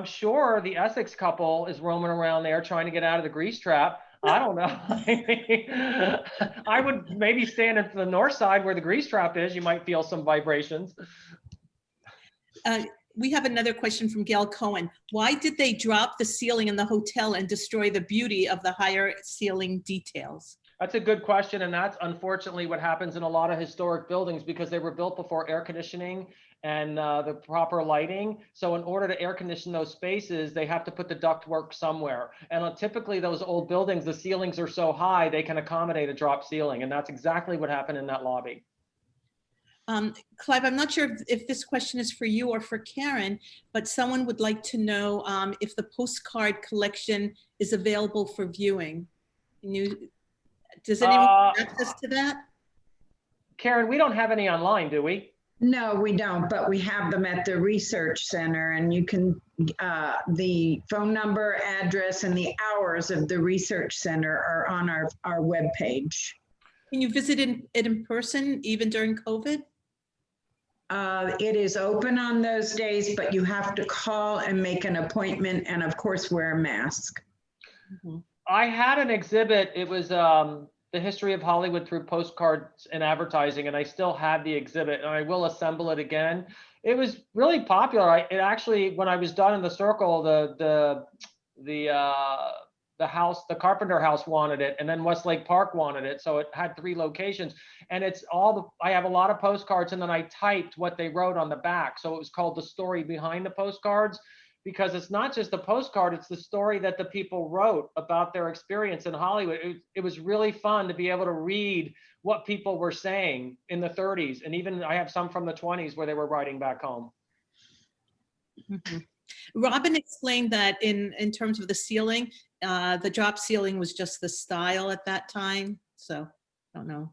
sure the Essex couple is roaming around there trying to get out of the grease trap. I don't know. I would maybe stand in the north side where the grease trap is. You might feel some vibrations. We have another question from Gail Cohen. Why did they drop the ceiling in the hotel and destroy the beauty of the higher ceiling details? That's a good question, and that's unfortunately what happens in a lot of historic buildings because they were built before air conditioning and the proper lighting. So in order to air condition those spaces, they have to put the ductwork somewhere. And typically those old buildings, the ceilings are so high, they can accommodate a drop ceiling. And that's exactly what happened in that lobby. Clive, I'm not sure if this question is for you or for Karen, but someone would like to know if the postcard collection is available for viewing. Does anyone have access to that? Karen, we don't have any online, do we? No, we don't, but we have them at the research center, and you can, the phone number, address, and the hours of the research center are on our webpage. Can you visit it in person even during COVID? It is open on those days, but you have to call and make an appointment and of course wear a mask. Mm-hmm. I had an exhibit. It was the history of Hollywood through postcards and advertising, and I still have the exhibit, and I will assemble it again. It was really popular. It actually, when I was done in the circle, the house, the Carpenter House wanted it, and then Westlake Park wanted it. So it had 3 locations, and it's I have a lot of postcards, and then I typed what they wrote on the back. So it was called The Story Behind the Postcards, because it's not just the postcard, it's the story that the people wrote about their experience in Hollywood. It was really fun to be able to read what people were saying in the 30s. And even I have some from the 20s where they were writing back home. Mm-hmm. Robin explained that in terms of the ceiling, the drop ceiling was just the style at that time. So I don't know.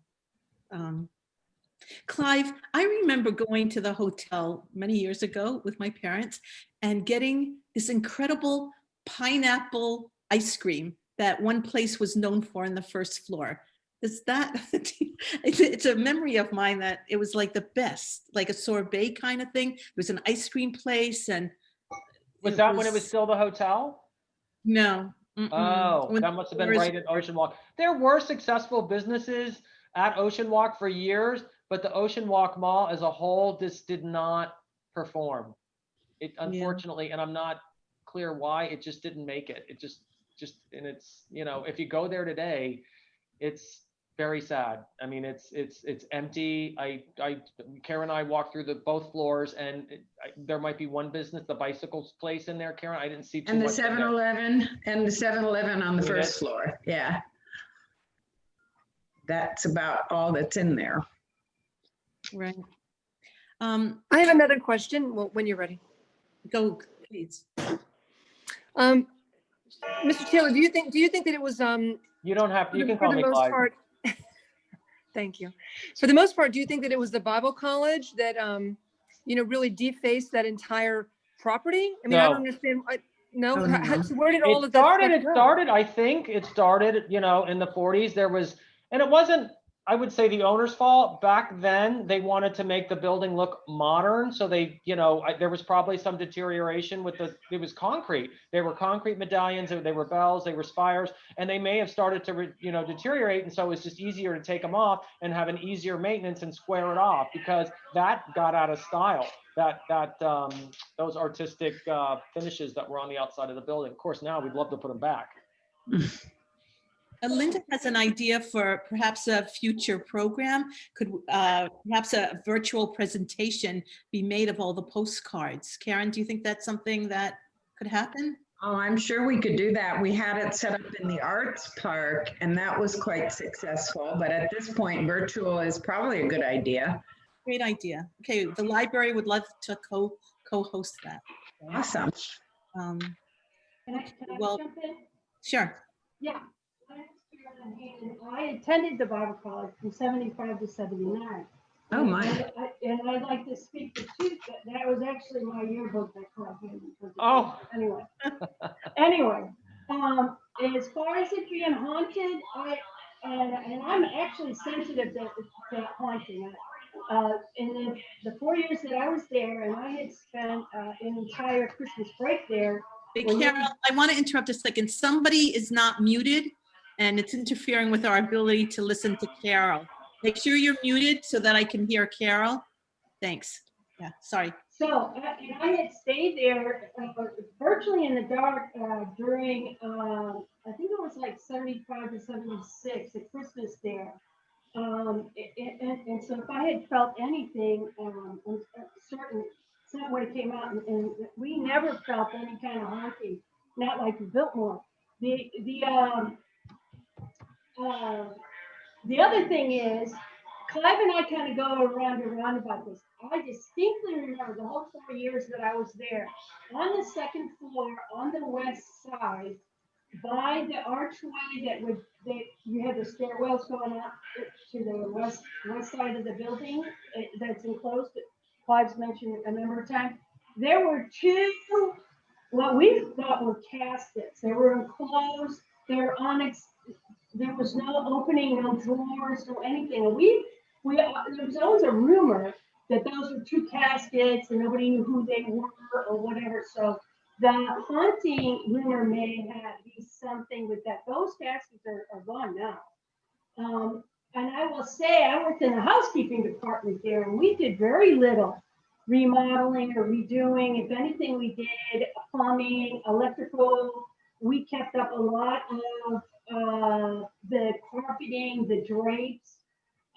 Clive, I remember going to the hotel many years ago with my parents and getting this incredible pineapple ice cream that one place was known for on the first floor. Is that, it's a memory of mine that it was like the best, like a sorbet kind of thing. It was an ice cream place and. Was that when it was still the hotel? No. Oh, When that must have been doors- right at Ocean Walk. There were successful businesses at Ocean Walk for years, but the Ocean Walk Mall as a whole just did not perform. It unfortunately, and I'm not clear why, it just didn't make it. It just, and it's, you know, if you go there today, it's very sad. I mean, it's empty. Karen and I walked through both floors, and there might be one business, the bicycles place in there, Karen. I didn't see too And the much in there. 7-Eleven and the 7-Eleven on the Yeah. first floor. Yeah. That's about all that's in there. Right. I have another question. Well, when you're ready. Go, please. Mr. Taylor, do you think that it was You don't have to, you can for call the me most Clive. part? Thank you. For the most part, do you think that it was the Bible college that really defaced that entire property? I mean, I No. don't understand. No. Oh, no. So where did all It of that started, stuff go? I think it started, you know, in the 40s. There was, and it wasn't, I would say, the owner's fault. Back then, they wanted to make the building look modern. So they, you know, there was probably some deterioration with it was concrete. There were concrete medallions, they were bells, they were spires, and they may have started to, deteriorate. And so it was just easier to take them off and have an easier maintenance and square it off, because that got out of style. Those artistic finishes that were on the outside of the building. Of course, now we'd love to put them back. Linda has an idea for perhaps a future program. Could perhaps a virtual presentation be made of all the postcards? Karen, do you think that's something that could happen? Oh, I'm sure we could do that. We had it set up in the arts park and that was quite successful. But at this point, virtual is probably a good idea. Great idea. Okay, the library would love to co-host that. Awesome. Um, Can I well, jump in? sure. Yeah. I attended the Bible College from 75 to 79. Oh, my. And I'd like to speak to two, that was actually my yearbook that Clive gave me. Oh. Anyway, as far as it being haunted, and I'm actually sensitive to haunting. In the 4 years that I was there, and I had spent an entire Christmas break there. Hey, Carol, I want to interrupt a second. Somebody is not muted and it's interfering with our ability to listen to Carol. Make sure you're muted so that I can hear Carol. Thanks. Yeah, sorry. So I had stayed there virtually in the dark during, I think it was like 75 to 76 at Christmas there. And so if I had felt anything, I'm certain it's not what it came out, and we never felt any kind of haunting, not like Biltmore. The other thing is, Clive and I kind of go around and around about this. I distinctly remember the whole 4 years that I was there, on the second floor, on the west side, by the archway that you had the stairwells going up to the west side of the building that's enclosed, that Clive's mentioned a number of times. There were two, what we thought were caskets. They were enclosed, they were onyx. There was no opening, no drawers, no anything. There was always a rumor that those were two caskets and nobody knew who they were or whatever. So the haunting rumor may be something with that. Those caskets are gone now. And I will say, I worked in the housekeeping department there, and we did very little remodeling or redoing. If anything, we did plumbing, electrical. We kept up a lot of the carpeting, the drapes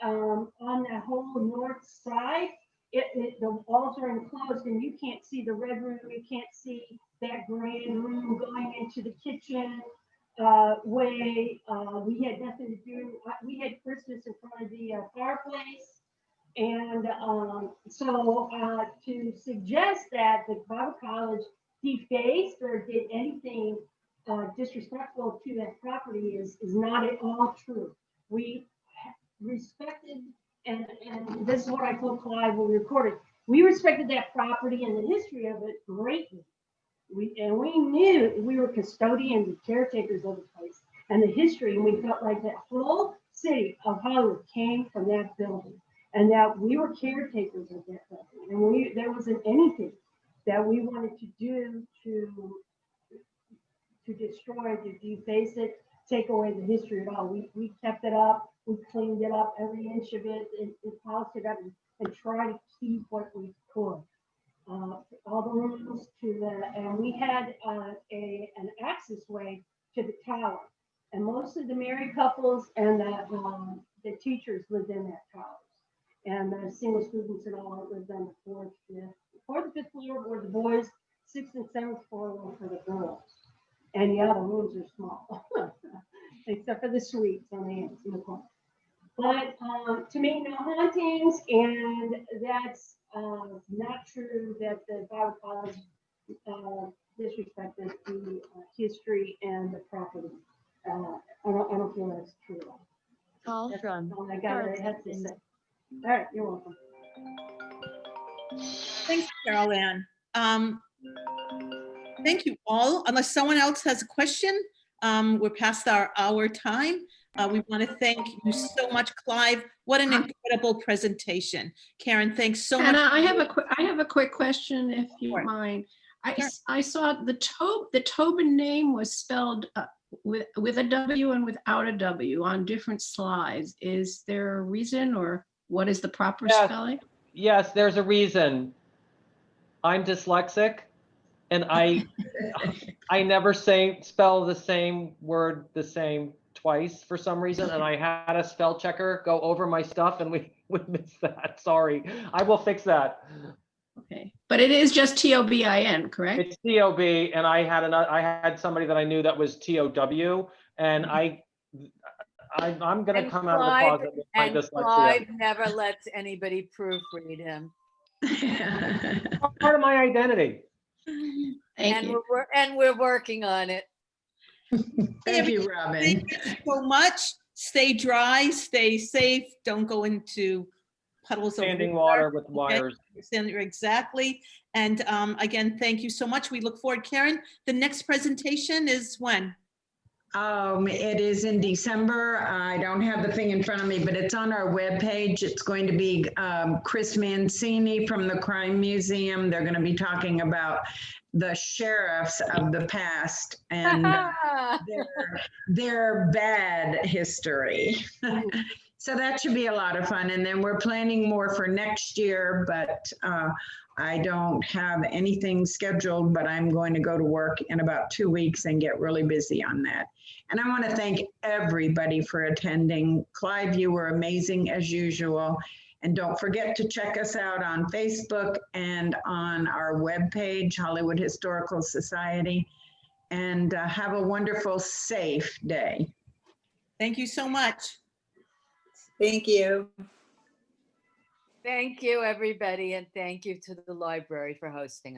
on the whole north side. The walls are enclosed and you can't see the red room, you can't see that grand room going into the kitchen way. We had nothing to do. We had Christmas in front of the fireplace. And so to suggest that the Bible College defaced or did anything disrespectful to that property is not at all true. We respected, and this is what I told Clive when we recorded, we respected that property and the history of it greatly. We knew we were custodians and caretakers of the place. and the history, and we felt like that whole city of Hollywood came from that building, and that we were caretakers of that building, and there wasn't anything that we wanted to do to destroy, to deface it, take away the history at all. We kept it up, we cleaned it up, every inch of it, and polished it up, and tried to keep what we could. All the rooms and we had an access way to the tower. And most of the married couples and the teachers lived in that tower. And the single students and all lived on the fourth and fifth floor were the boys, sixth and seventh floor were for the girls. And yeah, the rooms are small, except for the suites on the ends in the corner. But to make no hauntings, and that's not true that the Bible college disrespected the history and the property. I don't feel that's true. Call That's from all I got. I have to say. All right, you're welcome. Thanks, Carol Ann. Thank you all. Unless someone else has a question, we're past our hour time. We want to thank you so much, Clive. What an incredible presentation. Karen, thanks so much. Anna, I have a quick question, if you Sure. don't mind. Sure. I saw the Tobin name was spelled with a W and without a W on different slides. Is there a reason, or what is the proper Yes. spelling? Yes, there's a reason. I'm dyslexic, and I never spell the same word the same twice for some reason, and I had a spell checker go over my stuff, and we missed that. Sorry, I will fix that. Okay, but it is just Tobin, correct? It's TOB, and I had somebody that I knew that was TOW, and I'm gonna And come out of the Clive- closet with my And dyslexia. Clive never lets anybody proofread him. Part of my identity. Thank And you. we're working on it. Thank you, Robin. Thank you so much. Stay dry, stay safe. Don't go into puddles of Standing water with wires. Exactly. And again, thank you so much. We look forward. Karen, the next presentation is when? It is in December. I don't have the thing in front of me, but it's on our webpage. It's going to be Chris Mancini from the Crime Museum. They're going to be talking about the sheriffs of the past and their bad history. So that should be a lot of fun. And then we're planning more for next year, but I don't have anything scheduled, but I'm going to go to work in about 2 weeks and get really busy on that. And I want to thank everybody for attending. Clive, you were amazing as usual. And don't forget to check us out on Facebook and on our webpage, Hollywood Historical Society. And have a wonderful, safe day. Thank you so much. Thank you. Thank you, everybody, and thank you to the library for hosting